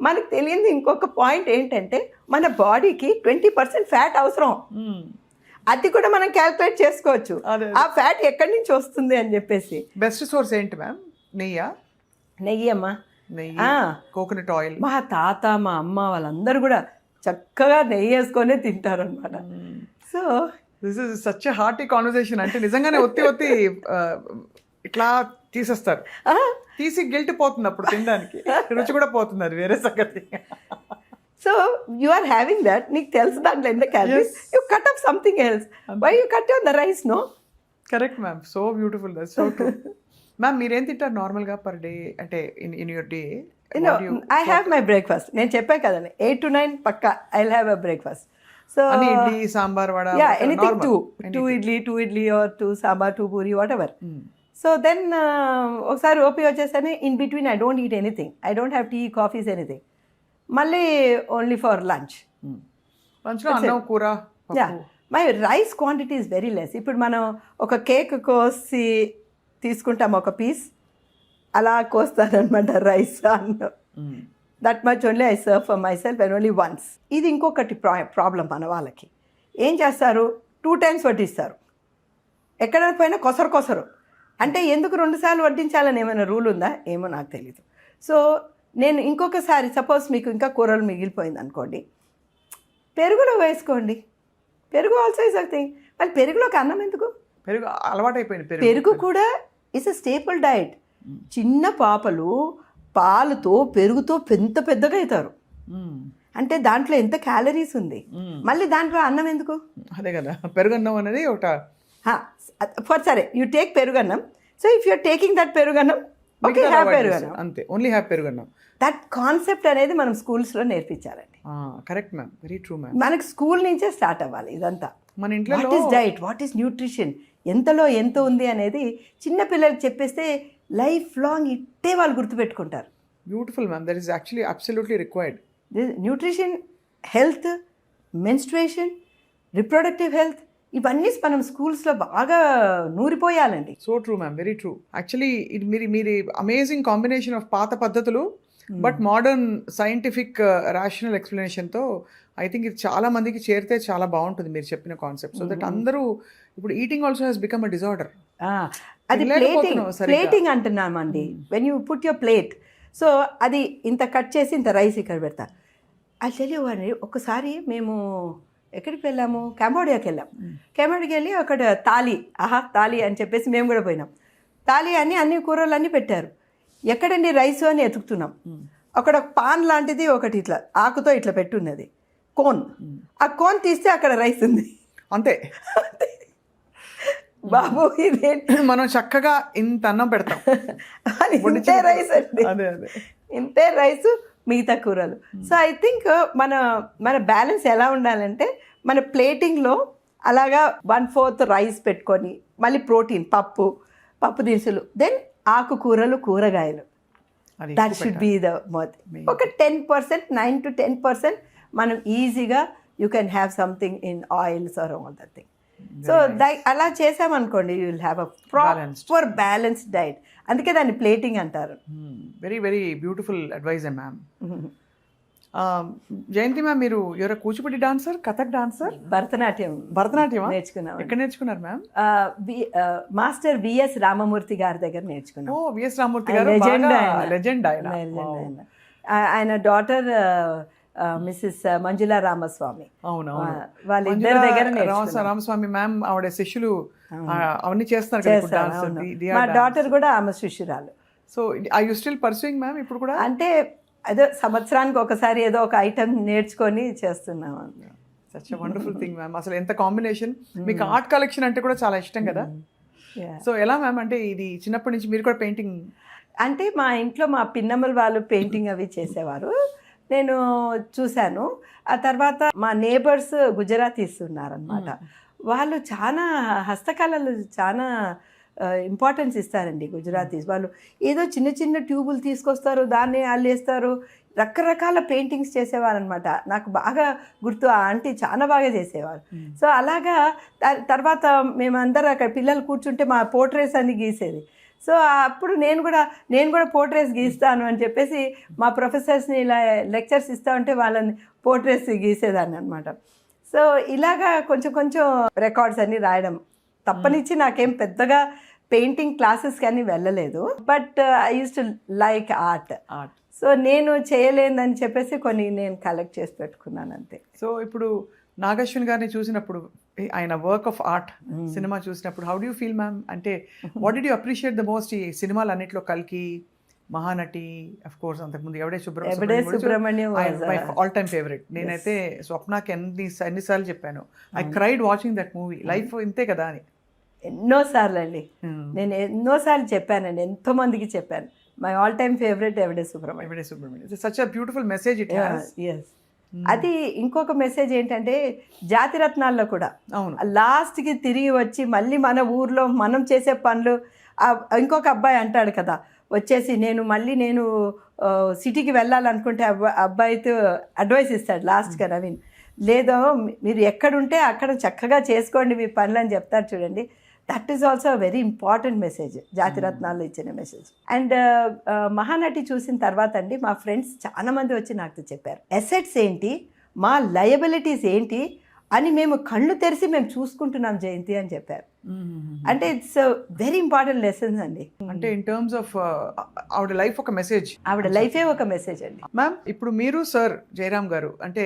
మనకు తెలియదు ఇంకొక పాయింట్ ఏంటంటే, మన బాడీకి 20% ఫ్యాట్ అవసరం. అది కూడా మనం క్యాల్కులేట్ చేసుకోవచ్చు, ఆ ఫ్యాట్ ఎక్కడి నుంచి వస్తుంది అని చెప్పేసి. బెస్ట్ సోర్స్ ఏంటి మ్యామ్? నెయ్యి అమ్మా, కోకోనట్ ఆయిల్. మా తాత, మా అమ్మ వాళ్ళందరూ కూడా చక్కగా నెయ్యి వేసుకొనే తింటారు అనమాట. So this is such a hearty conversation. అంటే నిజంగానే ఒత్తి ఇట్లా తీసేస్తారు, తీసి గిల్ట్ పోతుంది అప్పుడు తినడానికి, రుచి కూడా పోతుంది, అది వేరే సంగతి. So you are having that, నీకు తెలుసు దాంట్లో ఎంత calories, you cut off something else, why you cut on the rice? No, correct ma'am, so beautiful, that's so true. Ma'am మీరేం తింటారు నార్మల్గా పర్ డే, అంటే in your day? I have my breakfast. నేను చెప్పాను కదండి, 8 to 9 పక్కా I have a breakfast. So idli, sambar, vada, anything, two idli or 2 sambar, 2 puri, what ever. So then ఒకసారి OP వచ్చేసరి in between I don't eat anything, I don't have tea, coffees, anything. మళ్ళీ only for lunch. My rice quantity is very less. ఇప్పుడు మనం ఒక cake కోసి తీసుకుంటాం ఒక piece, అలా కోస్తానమాట రైస్ అన్న. That much only I serve for my self and only once. ఇది ఇంకొకటి ప్రాబ్లం మన వాళ్ళకి. ఏం చేస్తారు, 2 times వడ్డిస్తారు, ఎక్కడ పోయినా కొసరు. అంటే ఎందుకు 2 సార్లు వడ్డించాలని ఏమైనా రూల్ ఉందా ఏమో నాకు తెలీదు. సో నేను ఇంకొకసారి సపోజ్ మీకు ఇంకా కూరలు మిగిలిపోయింది అనుకోండి, పెరుగులో వేసుకోండి. పెరుగు ఆల్సో ఇస్ అ థింగ్. మళ్ళీ పెరుగులోకి అన్నం ఎందుకు? పెరుగు అలవాటు అయిపోయింది. పెరుగు కూడా ఇస్ అ స్టేపుల్ డైట్. చిన్న పాపలు పాలుతో పెరుగుతో పెద్దగా అవుతారు. అంటే దాంట్లో ఎంత క్యాలరీస్ ఉంది, మళ్ళీ దాంట్లో అన్నం ఎందుకు? అదే కదా పెరుగన్నం అనేది ఒకట. ఫర్ సరే యూ టేక్ పెరుగన్నం. So if you're taking that పెరుగన్నం, ఓకే, హ్యావ్ పెరుగన్నం, అంతే, ఓన్లీ హ్యావ్ పెరుగన్నం. దట్ కాన్సెప్ట్ అనేది మనం స్కూల్స్లో నేర్పించాలండి. Correct ma'am, very true ma'am. మనకు స్కూల్ నుంచే స్టార్ట్ అవ్వాలి ఇదంతా. మన ఇంట్లో what is diet, what is nutrition, ఎంతలో ఎంత ఉంది అనేది చిన్న పిల్లలకి చెప్పేస్తే లైఫ్ లాంగ్ ఇట్టే వాళ్ళు గుర్తుపెట్టుకుంటారు. Beautiful ma'am, that is actually absolutely required. Nutrition, health, menstruation, reproductive health, ఇవన్నీ మనం స్కూల్స్లో బాగా నూరిపోయాలండి. So true ma'am, very true. Actually ఇది మీరు అమేజింగ్ కాంబినేషన్ ఆఫ్ పాత పద్ధతులు బట్ మోడర్న్ సైంటిఫిక్ రేషనల్ ఎక్స్ప్లెనేషన్తో ఐ థింక్ ఇది చాలా మందికి చేరితే చాలా బాగుంటుంది మీరు చెప్పిన కాన్సెప్ట్. సో దట్ అందరూ ఇప్పుడు eating also has become a disorder. అది ప్లేటింగ్ అంటున్నామండి. When you put your plate, so అది ఇంత కట్ చేసి ఇంత రైస్ ఇక్కడ పెడతా. అది తెలియని ఒకసారి మేము ఎక్కడికి వెళ్ళాము, కంబోడియాకి వెళ్ళాం. కంబోడియాకి వెళ్ళి అక్కడ తాలి అని చెప్పేసి మేము కూడా పోయినాం. తాలి అని అన్ని కూరలు అన్నీ పెట్టారు. ఎక్కడండి రైస్ అని ఎతుకుతున్నాం. అక్కడ పాన్ లాంటిది ఒకటి ఇట్లా ఆకుతో ఇట్లా పెట్టున్నది, కోన్. ఆ కోన్ తీస్తే అక్కడ రైస్ ఉంది, అంతే. బాబు ఇదేంటి, మనం చక్కగా ఇంత అన్నం పెడతాం, ఇంతే రైస్ అండి, ఇంతే రైస్, మిగతా కూరలు. సో ఐ థింక్ మన బ్యాలెన్స్ ఎలా ఉండాలంటే మన ప్లేటింగ్లో అలాగా 1/4 రైస్ పెట్టుకొని, మళ్ళీ ప్రోటీన్, పప్పు దినుసులు, దెన్ ఆకుకూరలు, కూరగాయలు. దట్ షుడ్ బీ ద ఒక 10%, 9 to 10% మనం ఈజీగా you can have something in oils or all that thing. So అలా చేసామనుకోండి, you will have a proper balanced diet. అందుకే దాన్ని ప్లేటింగ్ అంటారు. Very very beautiful advice ma'am. Jayanthi ma'am, మీరు ఎవరో కూచిపూడి డాన్సర్, కథక్ డాన్సర్, భరతనాట్యం నేర్చుకున్నాం. ఎక్కడ నేర్చుకున్నారు మ్యామ్? మాస్టర్ విఎస్ రామమూర్తి గారి దగ్గర నేర్చుకున్నాం. ఓ, విఎస్ రామమూర్తి గారు లెజెండ్ ఆయన డాటర్ మిస్సెస్ మంజులా రామస్వామి. అవునవును, వాళ్ళిద్దరి దగ్గర రామస్వామి మ్యామ్ ఆవిడ శిష్యులు అవన్నీ చేస్తారు. మా డాటర్ కూడా ఆమె శిష్యురాలు. So I you still pursuing ma'am ఇప్పుడు కూడా? అంటే ఏదో సంవత్సరానికి ఒకసారి ఏదో ఒక ఐటమ్ నేర్చుకొని చేస్తున్నాం. Such a wonderful thing ma'am. అసలు ఎంత కాంబినేషన్. మీకు ఆర్ట్ కలెక్షన్ అంటే కూడా చాలా ఇష్టం కదా? సో ఎలా మ్యామ్, అంటే ఇది చిన్నప్పటి నుంచి మీరు కూడా పెయింటింగ్? అంటే మా ఇంట్లో మా పిన్నమ్మల వాళ్ళు పెయింటింగ్ అవి చేసేవారు, నేను చూశాను. ఆ తర్వాత మా నేబర్స్ గుజరాతీస్ ఉన్నారనమాట. వాళ్ళు చాలా హస్తకళలు చాలా ఇంపార్టెన్స్ ఇస్తారండి గుజరాతీస్ వాళ్ళు. ఏదో చిన్న చిన్న ట్యూబులు తీసుకొస్తారు, దాన్ని అల్లేస్తారు, రకరకాల పెయింటింగ్స్ చేసేవారు అనమాట. నాకు బాగా గుర్తు, ఆ ఆంటీ చాలా బాగా చేసేవారు. సో అలాగా తర్వాత మేమందరం అక్కడ పిల్లలు కూర్చుంటే మా పోర్ట్రేట్స్ అన్ని గీసేది. సో అప్పుడు నేను కూడా పోర్ట్రేట్స్ గీస్తాను అని చెప్పేసి మా ప్రొఫెసర్స్ని ఇలా లెక్చర్స్ ఇస్తూ ఉంటే వాళ్ళని పోర్ట్రేట్స్ గీసేదాన్ని అనమాట. సో ఇలాగా కొంచెం రికార్డ్స్ అన్నీ రాయడం తప్పనిచ్చి నాకేం పెద్దగా పెయింటింగ్ క్లాసెస్ కానీ వెళ్ళలేదు. But I used to like art. So నేను చేయలేదని చెప్పేసి కొన్ని నేను కలెక్ట్ చేసి పెట్టుకున్నాను అంతే. సో ఇప్పుడు నాగశ్విన్ గారిని చూసినప్పుడు, ఆయన వర్క్ ఆఫ్ ఆర్ట్ సినిమా చూసినప్పుడు how do you feel ma'am? అంటే what did you appreciate the most ఈ సినిమాలు అన్నింటిలో? కల్కి, మహానటి, అఫ్ కోర్స్ అంతకుముందు ఎవడే సుబ్రహ్మణ్యం ఆల్ టైమ్ ఫేవరెట్. నేనైతే స్వప్నకి ఎన్నిసార్లు చెప్పాను, I cried watching that movie. Life ఇంతే కదా అని. ఎన్నోసార్లు అండి, నేను ఎన్నోసార్లు చెప్పానండి, ఎంతో మందికి చెప్పాను. My all time favourite Yevade Subramanyam. Such a beautiful message it has. Yes. అది ఇంకొక మెసేజ్ ఏంటంటే జాతిరత్నాల్లో కూడా లాస్ట్కి తిరిగి వచ్చి మళ్ళీ మన ఊర్లో మనం చేసే పనులు. ఇంకొక అబ్బాయి అంటాడు కదా వచ్చేసి, నేను సిటీకి వెళ్ళాలనుకుంటే అబ్బాయితో అడ్వైస్ ఇస్తాడు లాస్ట్గా నవీన్, లేదో మీరు ఎక్కడుంటే అక్కడ చక్కగా చేసుకోండి మీ పనులు అని చెప్తారు చూడండి. That is also very important message, జాతిరత్నాల్లో ఇచ్చిన మెసేజ్. అండ్ మహానటి చూసిన తర్వాత అండి మా ఫ్రెండ్స్ చాలా మంది వచ్చి నాకు చెప్పారు, అసెట్స్ ఏంటి, మా లయబిలిటీస్ ఏంటి అని మేము కళ్ళు తెరిచి మేము చూసుకుంటున్నాం జయంతి అని చెప్పారు. అంటే ఇట్స్ వెరీ ఇంపార్టెంట్ లెసన్స్ అండి. అంటే ఇన్ టర్మ్స్ ఆఫ్ ఆవిడ లైఫ్ ఒక మెసేజ్, ఆవిడ లైఫే ఒక మెసేజ్ అండి. మ్యామ్ ఇప్పుడు మీరు సార్ జయరామ్ గారు అంటే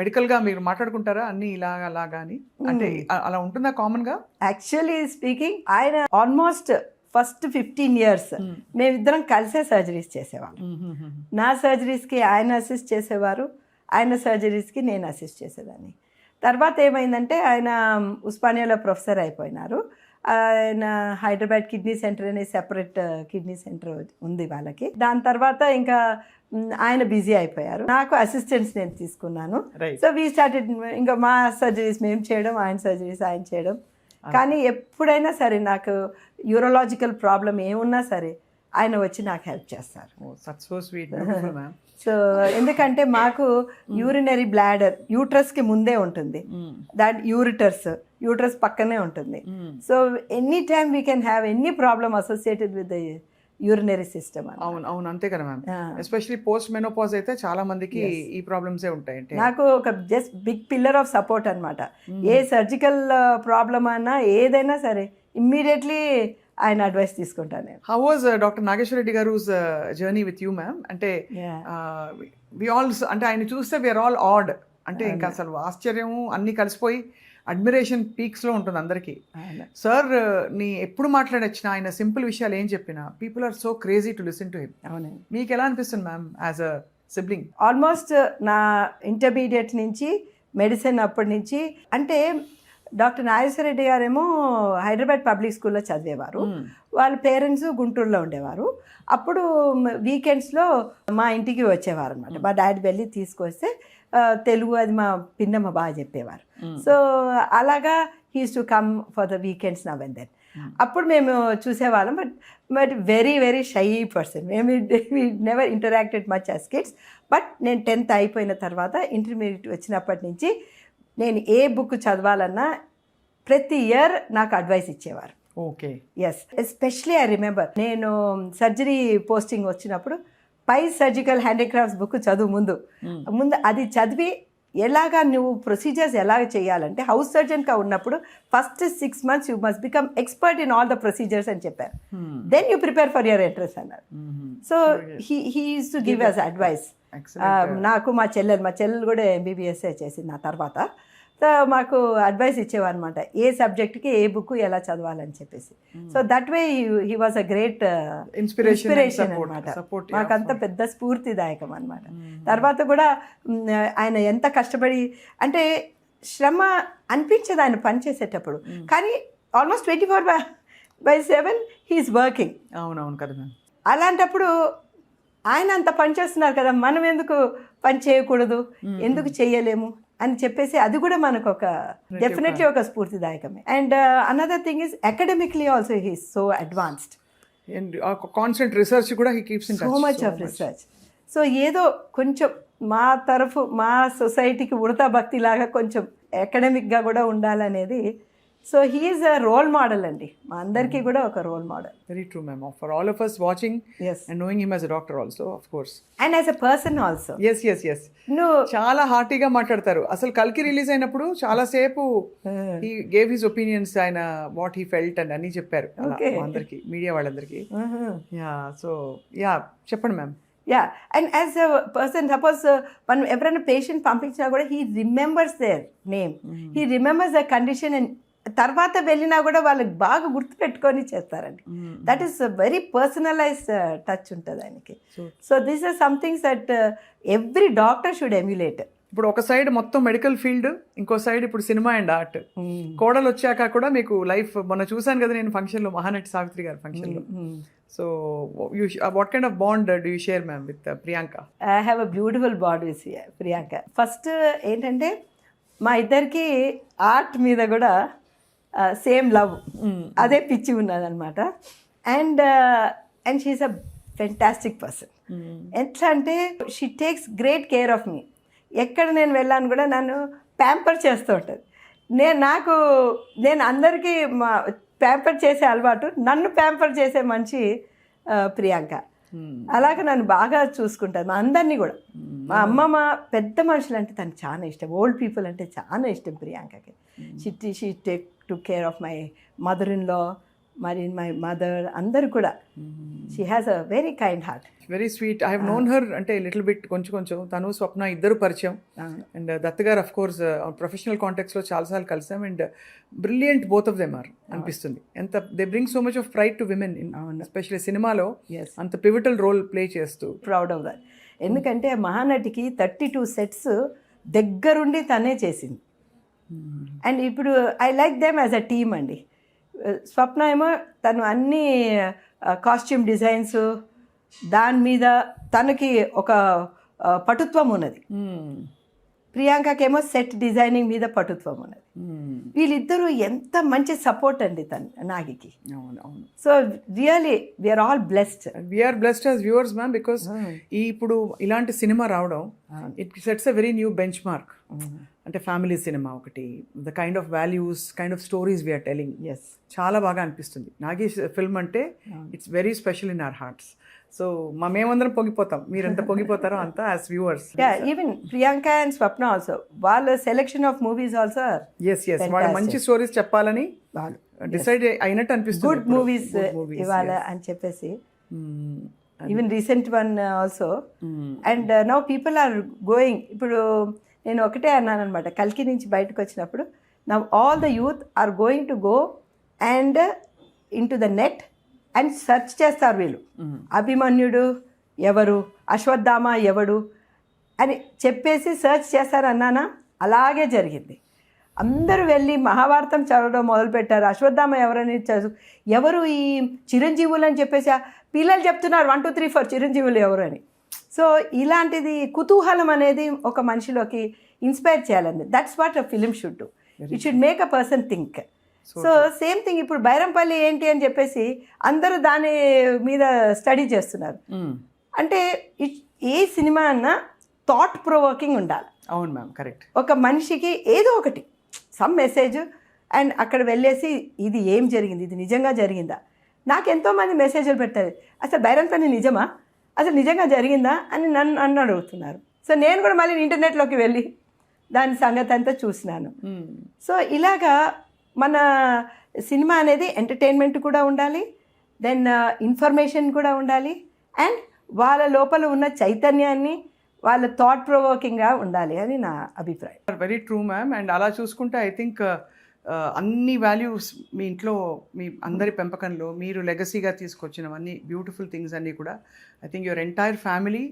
మెడికల్ గా మీరు మాట్లాడుకుంటారా అన్ని ఇలాగా అలాగా అని, అంటే అలా ఉంటుందా కామన్ గా? యాక్చువల్లీ స్పీకింగ్ ఆయన ఆల్మోస్ట్ ఫస్ట్ 15 years మేమిద్దరం కలిసే సర్జరీస్ చేసేవాళ్ళం. నా సర్జరీస్కి ఆయన అసిస్ట్ చేసేవారు, ఆయన సర్జరీస్కి నేను అసిస్ట్ చేసేదాన్ని. తర్వాత ఏమైందంటే ఆయన ఉస్మానియాలో ప్రొఫెసర్ అయిపోయినారు. ఆయన హైదరాబాద్ కిడ్నీ సెంటర్ అనే సెపరేట్ కిడ్నీ సెంటర్ ఉంది వాళ్ళకి. దాని తర్వాత ఇంకా ఆయన బిజీ అయిపోయారు, నాకు అసిస్టెంట్స్ నేను తీసుకున్నాను. సో వీ స్టార్టెడ్ ఇంకా మా సర్జరీస్ మేము చేయడం, ఆయన సర్జరీస్ ఆయన చేయడం. కానీ ఎప్పుడైనా సరే నాకు యూరోలాజికల్ ప్రాబ్లం ఏమున్నా సరే ఆయన వచ్చి నాకు హెల్ప్ చేస్తారు. సో ఎందుకంటే మాకు యూరినరీ బ్లాడర్ యూట్రస్కి ముందే ఉంటుంది, దాట్ యూట్రస్ పక్కనే ఉంటుంది. So any time we can have any problem associated with the urinary system. అవును అవును అంతే కదా మ్యామ్. ఎస్పెషల్లీ పోస్ట్ మెనోపాజ్ అయితే చాలా మందికి ఈ ప్రాబ్లమ్స్ ఉంటాయి. నాకు ఒక just big pillar of support అనమాట. ఏ సర్జికల్ ప్రాబ్లమ్ అన్నా ఏదైనా సరే ఇమ్మీడియట్లీ ఆయన అడ్వైస్ తీసుకుంటాను నేను. How was doctor Nageswara Reddy గారు జర్నీ విత్ యూ మ్యామ్? అంటే వి ఆల్ అంటే ఆయన చూస్తే వీఆర్ ఆల్ ఆడ్, అంటే ఇంకా అసలు ఆశ్చర్యం అన్ని కలిసిపోయి అడ్మిరేషన్ పీక్స్ లో ఉంటుంది అందరికీ. సార్ నీ ఎప్పుడు మాట్లాడొచ్చిన ఆయన సింపుల్ విషయాలు ఏం చెప్పినా people are so crazy to listen to him. అవునండి. మీకు ఎలా అనిపిస్తుంది ma'am as a sibling? Almost నా ఇంటర్మీడియట్ నుంచి మెడిసిన్ అప్పటి నుంచి, అంటే డాక్టర్ నాగేశ్వర రెడ్డి గారేమో హైదరాబాద్ పబ్లిక్ స్కూల్లో చదివేవారు, వాళ్ళ పేరెంట్స్ గుంటూరులో ఉండేవారు. అప్పుడు వీకెండ్స్లో మా ఇంటికి వచ్చేవారు అనమాట. మా డాడీ వెళ్ళి తీసుకొస్తే తెలుగు అది మా పిన్నమ్మ బాగా చెప్పేవారు. సో అలాగా he's to come for the weekends now and then. అప్పుడు మేము చూసేవాళ్ళం. But very very shy person. మేము never interacted much as kids. But నేను 10th అయిపోయిన తర్వాత ఇంటర్మీడియట్ వచ్చినప్పటి నుంచి నేను ఏ బుక్ చదవాలన్నా ప్రతి ఇయర్ నాకు అడ్వైస్ ఇచ్చేవారు. Okay. Yes, especially I remember నేను సర్జరీ పోస్టింగ్ వచ్చినప్పుడు పై సర్జికల్ హ్యాండీక్రాఫ్ట్స్ బుక్ చదువు ముందు అది చదివి ఎలాగా నువ్వు ప్రొసీజర్స్ ఎలాగ చేయాలంటే హౌస్ సర్జన్గా ఉన్నప్పుడు first 6 months you must become expert in all the procedures అని చెప్పారు. Then you prepare for your entrance అన్నారు. So he use to give us advice. నాకు మా చెల్లెలు కూడా MBBS చేసింది నా తర్వాత. సో మాకు అడ్వైస్ ఇచ్చేవారు అనమాట, ఏ సబ్జెక్ట్కి ఏ బుక్ ఎలా చదవాలని చెప్పేసి. So that way he was a great inspiration అనమాట. మాకంత పెద్ద స్ఫూర్తిదాయకం అనమాట. తర్వాత కూడా ఆయన ఎంత కష్టపడి, అంటే శ్రమ అనిపించేది ఆయన పని చేసేటప్పుడు, కానీ ఆల్మోస్ట్ 24/7 హీఈస్ వర్కింగ్. అవునవును కదా. అలాంటప్పుడు ఆయన అంత పని చేస్తున్నారు కదా, మనం ఎందుకు పని చేయకూడదు, ఎందుకు చేయలేము అని చెప్పేసి అది కూడా మనకు ఒక డెఫినెట్లీ ఒక స్ఫూర్తిదాయకమే. And another thing is academically also he is so advanced. Constant research కూడా he keeps in touch. So much of research. So ఏదో కొంచెం మా సొసైటీకి ఉడతా భక్తి లాగా కొంచెం అకాడమిక్గా కూడా ఉండాలనేది. So he is a role model అండి, మా అందరికీ కూడా ఒక role model. Very true ma'am. For all of us watching and knowing him as a doctor also, of course, and as a person also. yes చాలా హార్టీగా మాట్లాడతారు. అసలు కల్కి release అయినప్పుడు చాలా సేపు he gave his opinions, ఆయన what he felt and అన్ని చెప్పారు అందరికి, మీడియా వాళ్ళందరికీ. సో చెప్పండి ma'am. And as a person, suppose మనం ఎవరైనా పేషెంట్ పంపించినా కూడా he remembers their name, he remembers the condition, and తర్వాత వెళ్ళినా కూడా వాళ్ళకి బాగా గుర్తుపెట్టుకొని చేస్తారండి. That is very personalised touch ఉంటుంది ఆయనకి. So this are somethings that every doctor should emulate. ఇప్పుడు ఒక సైడ్ మొత్తం మెడికల్ ఫీల్డ్, ఇంకో సైడ్ ఇప్పుడు సినిమా అండ్ ఆర్ట్. కోడలు వచ్చాక కూడా మీకు లైఫ్, మొన్న చూసాను కదా నేను ఫంక్షన్లో, మహానటి సావిత్రి గారి ఫంక్షన్లో. So what kind of bond do you share ma'am with Priyanka? I have a beautiful bond with Priyanka. First ఏంటంటే మా ఇద్దరికి ఆర్ట్ మీద కూడా సేమ్ లవ్, అదే పిచ్చి ఉన్నదనమాట. And she's a fantastic person. ఎట్లా అంటే she takes great care of me. ఎక్కడ నేను వెళ్ళాను కూడా నన్ను ప్యాంపర్ చేస్తూ ఉంటుంది. నేను అందరికీ ప్యాంపర్ చేసే అలవాటు, నన్ను ప్యాంపర్ చేసే మనిషి ప్రియాంక. అలాగే నన్ను బాగా చూసుకుంటారు మా అందరినీ కూడా. మా అమ్మమ్మ పెద్ద మనుషులు అంటే తనకు చాలా ఇష్టం, ఓల్డ్ పీపుల్ అంటే చాలా ఇష్టం ప్రియాంకకి. She take to care of my mother in law, మరి మై మదర్ అందరు కూడా. She has a very kind heart, very sweet. I have known her అంటే లిటిల్ బిట్, కొంచెం. తను స్వప్న ఇద్దరు పరిచయం. అండ్ దత్ గారు అఫ్ కోర్స్ ప్రొఫెషనల్ కాంటాక్ట్స్లో చాలాసార్లు కలిసాం. And brilliant both of them are అనిపిస్తుంది. ఎంత they bring so much of pride to women, especially సినిమాలో అంత పివిటల్ రోల్ ప్లే చేస్తూ. Proud of that. ఎందుకంటే మహానటికి 32 సెట్స్ దగ్గరుండి తనే చేసింది. అండ్ ఇప్పుడు I like them as a team అండి. స్వప్న ఏమో తను అన్ని కాస్ట్యూమ్ డిజైన్స్ దాని మీద తనకి ఒక పటుత్వం ఉన్నది. ప్రియాంకకేమో సెట్ డిజైనింగ్ మీద పటుత్వం ఉన్నది. వీళ్ళిద్దరూ ఎంత మంచి సపోర్ట్ అండి నాగికి. అవును. So really we are all blessed. We are blessed as viewers ma'am, because ఇప్పుడు ఇలాంటి సినిమా రావడం it sets a very new benchmark. అంటే ఫ్యామిలీ సినిమా ఒకటి, the kind of values, kind of stories we are telling. చాలా బాగా అనిపిస్తుంది. నాగి ఫిల్మ్ అంటే it's very special in our hearts. So మేమందరం పొంగిపోతాం, మీరు ఎంత పొంగిపోతారో అంత as viewers. Even Priyanka and Swapna also, వాళ్ళ selection of movies also yes వాళ్ళు మంచి స్టోరీస్ చెప్పాలని వాళ్ళు డిసైడ్ అయినట్టు అనిపిస్తుంది. గుడ్ మూవీస్ ఇవాళ అని చెప్పేసి. Even recent one also. And now people are going. ఇప్పుడు నేను ఒకటే అన్నాను అనమాట, కల్కి నుంచి బయటకు వచ్చినప్పుడు, now all the youth are going to go and in to the net and search చేస్తారు వీళ్ళు. అభిమన్యుడు ఎవరు, అశ్వత్థామ ఎవడు అని చెప్పేసి సెర్చ్ చేస్తారన్నానా, అలాగే జరిగింది. అందరూ వెళ్ళి మహాభారతం చదవడం మొదలుపెట్టారు. అశ్వత్థామ ఎవరని ఎవరు ఈ చిరంజీవులు అని చెప్పేసి పిల్లలు చెప్తున్నారు 1 2 3 4 చిరంజీవులు ఎవరు అని. సో ఇలాంటిది కుతూహలం అనేది ఒక మనిషిలోకి ఇన్స్పైర్ చేయాలండి. That's what a film should do. It should make a person think. So same thing ఇప్పుడు బైరంపల్లి ఏంటి అని చెప్పేసి అందరూ దాని మీద స్టడీ చేస్తున్నారు. అంటే ఏ సినిమా అన్నా థాట్ ప్రొవోకింగ్ ఉండాలి. అవును మ్యామ్, కరెక్ట్. ఒక మనిషికి ఏదో ఒకటి సమ్ మెసేజ్, అండ్ అక్కడ వెళ్ళేసి ఇది ఏం జరిగింది, ఇది నిజంగా జరిగిందా. నాకు ఎంతోమంది మెసేజ్లు పెట్టారు, అసలు బైరంపల్లి నిజమా, అసలు నిజంగా జరిగిందా అని నన్ను అడుగుతున్నారు. సో నేను కూడా మళ్ళీ ఇంటర్నెట్లోకి వెళ్ళి దాని సంగతి అంతా చూసినాను. సో ఇలాగా మన సినిమా అనేది ఎంటర్టైన్మెంట్ కూడా ఉండాలి, దెన్ ఇన్ఫర్మేషన్ కూడా ఉండాలి, అండ్ వాళ్ళ లోపల ఉన్న చైతన్యాన్ని వాళ్ళ థాట్ ప్రొవోకింగ్గా ఉండాలి అని నా అభిప్రాయం. Very true ma'am. అండ్ అలా చూసుకుంటే ఐ థింక్ అన్ని వాల్యూస్ మీ ఇంట్లో మీ అందరి పెంపకంలో మీరు లెగసీగా తీసుకొచ్చినవన్నీ బ్యూటిఫుల్ థింగ్స్ అన్నీ కూడా I think your entire family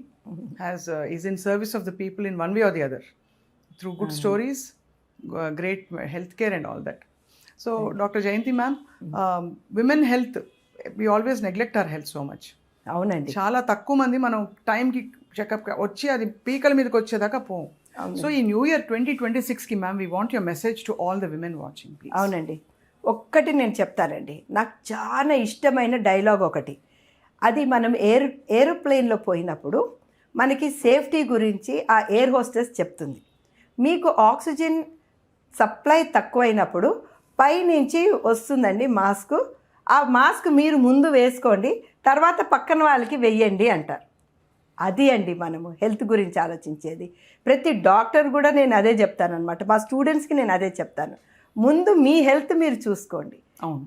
is in service of the people in one way or the other through good stories, great health care and all that. So doctor Jayanthi ma'am, women health, we always neglect our health so much. అవునండి, చాలా తక్కువ మంది మనం టైంకి checkup వచ్చి అది పీకల మీదకి వచ్చేదాకా పోం. సో ఈ న్యూ ఇయర్ 2026కి ma'am we want your message to all the women watching. అవునండి, ఒక్కటి నేను చెప్తానండి, నాకు చాలా ఇష్టమైన డైలాగ్ ఒకటి. అది మనం ఏరోప్లేన్లో పోయినప్పుడు మనకి సేఫ్టీ గురించి ఆ ఎయిర్ హోస్టెస్ చెప్తుంది. మీకు ఆక్సిజన్ సప్లై తక్కువైనప్పుడు పైనుంచి వస్తుందండి మాస్క్, ఆ మాస్క్ మీరు ముందు వేసుకోండి, తర్వాత పక్కన వాళ్ళకి వెయ్యండి అంటారు. అది అండి మనము హెల్త్ గురించి ఆలోచించేది. ప్రతి డాక్టర్ కూడా నేను అదే చెప్తానన్నమాట, మా స్టూడెంట్స్కి నేను అదే చెప్తాను. ముందు మీ హెల్త్ మీరు చూసుకోండి.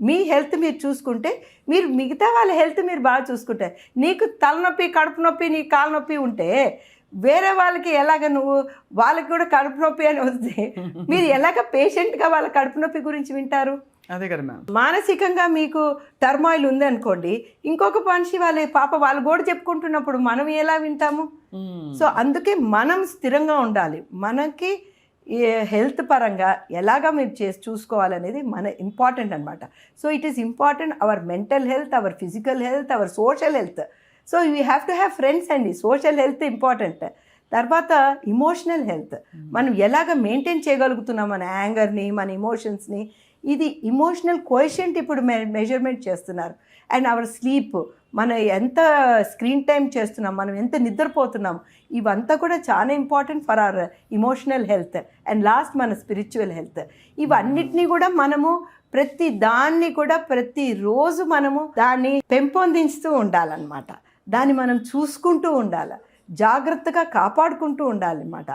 మీ హెల్త్ మీరు చూసుకుంటే మీరు మిగతా వాళ్ళ హెల్త్ మీరు బాగా చూసుకుంటారు. నీకు తలనొప్పి, కడుపు నొప్పి, నీకు కాలు నొప్పి ఉంటే వేరే వాళ్ళకి ఎలాగ నువ్వు వాళ్ళకి కూడా కడుపు నొప్పి అని వస్తే మీరు ఎలాగ పేషెంట్గా వాళ్ళ కడుపు నొప్పి గురించి వింటారు? అదే కదా మ్యామ్. మానసికంగా మీకు టర్మాయిల్ ఉంది అనుకోండి, ఇంకొక మనిషి వాళ్ళు కూడా చెప్పుకుంటున్నప్పుడు మనం ఎలా వింటాము? సో అందుకే మనం స్థిరంగా ఉండాలి. మనకి హెల్త్ పరంగా ఎలాగా మీరు చూసుకోవాలనేది మన ఇంపార్టెంట్ అనమాట. So it is important our mental health, our physical health, our social health. So we have to have friends అండి. Social health important. తర్వాత ఇమోషనల్ హెల్త్, మనం ఎలాగ మెయింటైన్ చేయగలుగుతున్నాం మన యాంగర్ని, మన ఇమోషన్స్ని. ఇది ఇమోషనల్ కోఎఫిషియంట్ ఇప్పుడు మెజర్మెంట్ చేస్తున్నారు. అండ్ అవర్ స్లీప్, మనం ఎంత స్క్రీన్ టైం చేస్తున్నాం, మనం ఎంత నిద్రపోతున్నాం, ఇవంతా కూడా చాలా important for hour emotional health. And last మన స్పిరిచువల్ హెల్త్. ఇవన్నిటినీ కూడా మనము ప్రతి దాన్ని కూడా ప్రతిరోజు మనము దాన్ని పెంపొందిస్తూ ఉండాలన్నమాట. దాన్ని మనం చూసుకుంటూ ఉండాలి, జాగ్రత్తగా కాపాడుకుంటూ ఉండాలన్నమాట.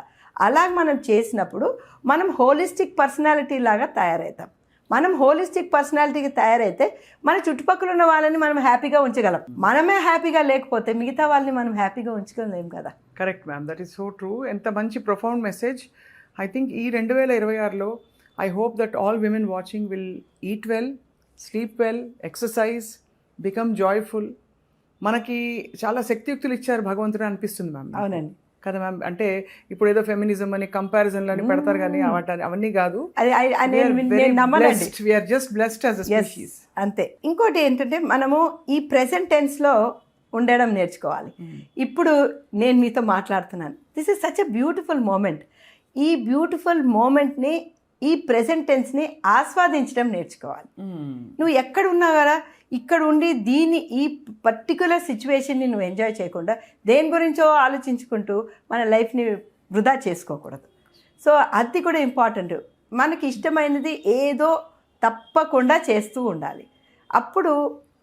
అలా మనం చేసినప్పుడు మనం హోలిస్టిక్ పర్సనాలిటీ లాగా తయారవుతాం. మనం హోలిస్టిక్ పర్సనాలిటీకి తయారైతే మన చుట్టుపక్కల ఉన్న వాళ్ళని మనం హ్యాపీగా ఉంచగలం. మనమే హ్యాపీగా లేకపోతే మిగతా వాళ్ళని మనం హ్యాపీగా ఉంచుకోలేం కదా. Correct ma'am, that is so true. ఎంత మంచి ప్రొఫౌండ్ మెసేజ్. ఐ థింక్ ఈ 2026లో I hope that all women watching will eat well, sleep well, exercise, become joyful. మనకి చాలా శక్తియుక్తులు ఇచ్చారు భగవంతుడు అనిపిస్తుంది మ్యామ్. అవునండి కదా మ్యామ్. అంటే ఇప్పుడు ఏదో ఫెమినిజం అని కంపారిజన్లు అని పెడతారు కానీ అవన్నీ కాదు. We are just blessed as a species. అంతే. ఇంకోటి ఏంటంటే మనము ఈ ప్రెసెంట్ టెన్స్లో ఉండడం నేర్చుకోవాలి. ఇప్పుడు నేను మీతో మాట్లాడుతున్నాను, this is such a beautiful moment. ఈ బ్యూటిఫుల్ మూమెంట్ని, ఈ ప్రెసెంట్ టెన్స్ని ఆస్వాదించడం నేర్చుకోవాలి. నువ్వు ఎక్కడ ఉన్నా కదా, ఇక్కడ ఉండి ఈ పర్టికులర్ సిచ్యువేషన్ని నువ్వు ఎంజాయ్ చేయకుండా దేని గురించో ఆలోచించుకుంటూ మన లైఫ్ని వృధా చేసుకోకూడదు. సో అది కూడా ఇంపార్టెంట్. మనకి ఇష్టమైనది ఏదో తప్పకుండా చేస్తూ ఉండాలి. అప్పుడు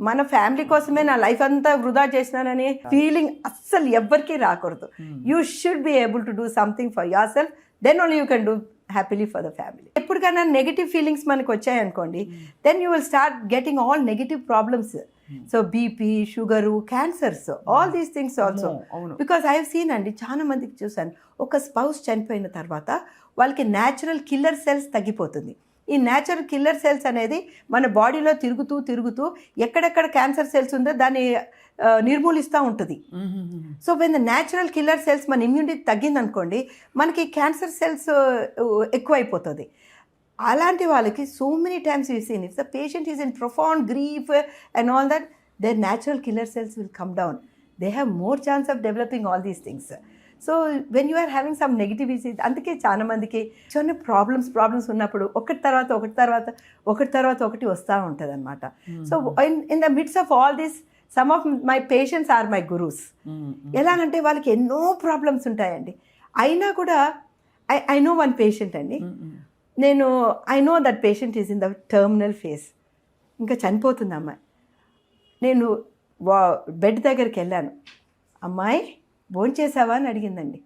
మన ఫ్యామిలీ కోసమే నా లైఫ్ అంతా వృధా చేసినాననే ఫీలింగ్ అస్సలు ఎవ్వరికీ రాకూడదు. You should be able to do something for your self, then only you can do happily for the family. ఎప్పటికైనా నెగిటివ్ ఫీలింగ్స్ మనకు వచ్చాయనుకోండి, then you will start getting all negative problems. So BP, sugar, cancers, all these things also. Because I have seen అండి, చాలా మందికి చూసాను, ఒక spouse చనిపోయిన తర్వాత వాళ్ళకి న్యాచురల్ కిల్లర్ సెల్స్ తగ్గిపోతుంది. ఈ న్యాచురల్ కిల్లర్ సెల్స్ అనేది మన బాడీలో తిరుగుతూ ఎక్కడెక్కడ క్యాన్సర్ సెల్స్ ఉందో దాన్ని నిర్మూలిస్తూ ఉంటుంది. So when the natural killer cells మన ఇమ్యూనిటీ తగ్గిందనుకోండి, మనకి క్యాన్సర్ సెల్స్ ఎక్కువైపోతుంది. అలాంటి వాళ్ళకి so many times you seen, if the patient is in profound grief and all that, their natural killer cells will come down. They have more chance of developing all these things. So when you are having some negativity, అందుకే చాలా మందికి చిన్న problems ఉన్నప్పుడు ఒకటి తర్వాత ఒకటి వస్తూ ఉంటుంది అనమాట. So in the mids of all this, some of my patients are my gurus. ఎలాగంటే వాళ్ళకి ఎన్నో ప్రాబ్లమ్స్ ఉంటాయండి, అయినా కూడా ఐ నో వన్ పేషెంట్ అండి, I know that patient is in the terminal phase, ఇంకా చనిపోతుంది అమ్మాయి. నేను బెడ్ దగ్గరికి వెళ్ళాను, అమ్మాయి భోంచేసావా అని అడిగిందండి.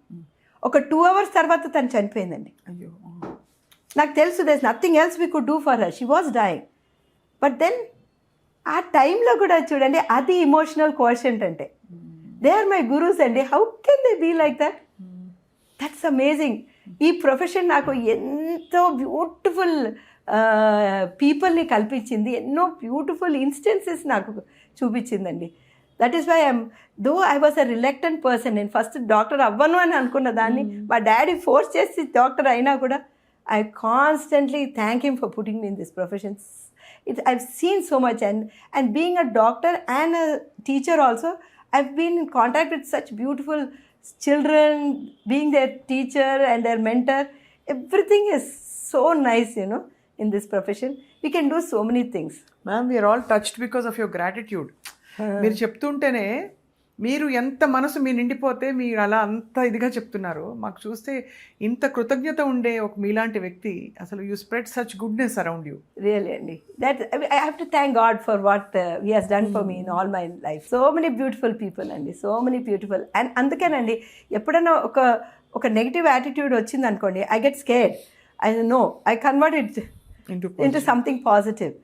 ఒక 2 hours తర్వాత తను చనిపోయిందండి. అయ్యో, నాకు తెలుసు there is nothing else we could do for her, she was dying. But then ఆ టైంలో కూడా చూడండి, అది ఇమోషనల్ కోషెంట్ అంటే. దే ఆర్ మై గురూస్ అండి. How can they be like that? That's amazing. ఈ ప్రొఫెషన్ నాకు ఎంతో బ్యూటిఫుల్ పీపుల్ని కల్పించింది, ఎన్నో బ్యూటిఫుల్ ఇన్స్టెన్సెస్ నాకు చూపించిందండి. That is why though I was a reluctant person. నేను ఫస్ట్ డాక్టర్ అవ్వను అని అనుకున్న దాన్ని మా డాడీ ఫోర్స్ చేసి డాక్టర్ అయినా కూడా I constantly thank him for putting me in this profession. I've seen so much, and being a doctor and a teacher also, I've been in contact with such beautiful children, being their teacher and their mentor. Everything is so nice, in this profession. We can do so many things. Ma'am, we are all touched because of your gratitude. మీరు చెప్తుంటేనే మీరు ఎంత మనసు మీ నిండిపోతే మీరు అలా అంత ఇదిగా చెప్తున్నారు. మాకు చూస్తే ఇంత కృతజ్ఞత ఉండే ఒక మీలాంటి వ్యక్తి, అసలు you spread such goodness around you. Really అండి, that I have to thank God for what he has done for me in all my life. So many beautiful people అండి, సో మెనీ బ్యూటిఫుల్. అండ్ అందుకేనండి, ఎప్పుడైనా ఒక negative attitude వచ్చింది అనుకోండి, I get scared. I know I convert it into something positive.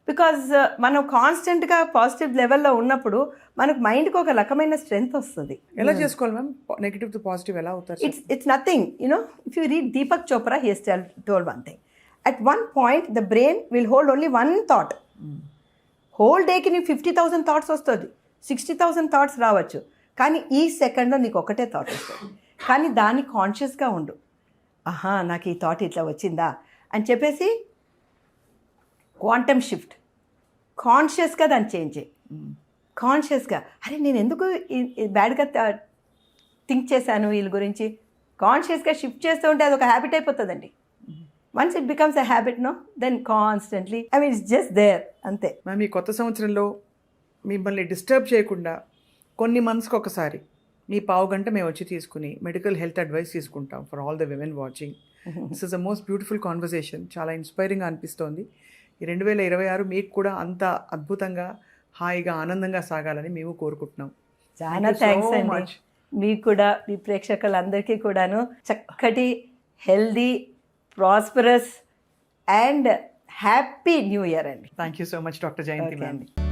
Because మనం కాన్స్టెంట్గా positive లెవెల్లో ఉన్నప్పుడు మనకు మైండ్కి ఒక రకమైన స్ట్రెంగ్త్ వస్తుంది. ఎలా చేసుకోవాలి మ్యామ్ నెగిటివ్ టు పాజిటివ్ ఎలా అవుతారు? It's nothing, if you read Deepak Chopra, he has told one thing. At one point the brain will hold only one thought. Whole డేకి నీకు 50,000 థాట్స్ వస్తుంది, 60,000 థాట్స్ రావచ్చు, కానీ ఈ సెకండ్లో నీకు ఒకటే థాట్ వస్తుంది. కానీ దాన్ని కాన్షియస్గా ఉండు, ఆహా నాకు ఈ థాట్ ఇట్లా వచ్చిందా అని చెప్పేసి క్వాంటమ్ షిఫ్ట్, కాన్షియస్గా దాన్ని చేంజ్ చేయి. కాన్షియస్గా, అరే నేను ఎందుకు బ్యాడ్గా థింక్ చేశాను వీళ్ళ గురించి, కాన్షియస్గా షిఫ్ట్ చేస్తూ ఉంటే అది ఒక హ్యాబిట్ అయిపోతుందండి. Once it becomes a habit, then constantly it's just there, అంతే. మ్యామ్, ఈ కొత్త సంవత్సరంలో మిమ్మల్ని డిస్టర్బ్ చేయకుండా కొన్ని మంత్స్కి ఒకసారి మీ పావు గంట మేము వచ్చి తీసుకుని మెడికల్ హెల్త్ అడ్వైస్ తీసుకుంటాం for all the women watching. This is the most beautiful conversation. చాలా ఇన్స్పైరింగ్గా అనిపిస్తోంది. ఈ 2026 మీకు కూడా అంత అద్భుతంగా హాయిగా ఆనందంగా సాగాలని మేము కోరుకుంటున్నాం. చాలా Thank you so థ్యాంక్స్ అండి. much. మీకు కూడా మీ ప్రేక్షకులందరికీ కూడాను చక్కటి healthy prosperous and happy new year అండి. Thank you so much doctor Jayanthi okay ma'am. అండి.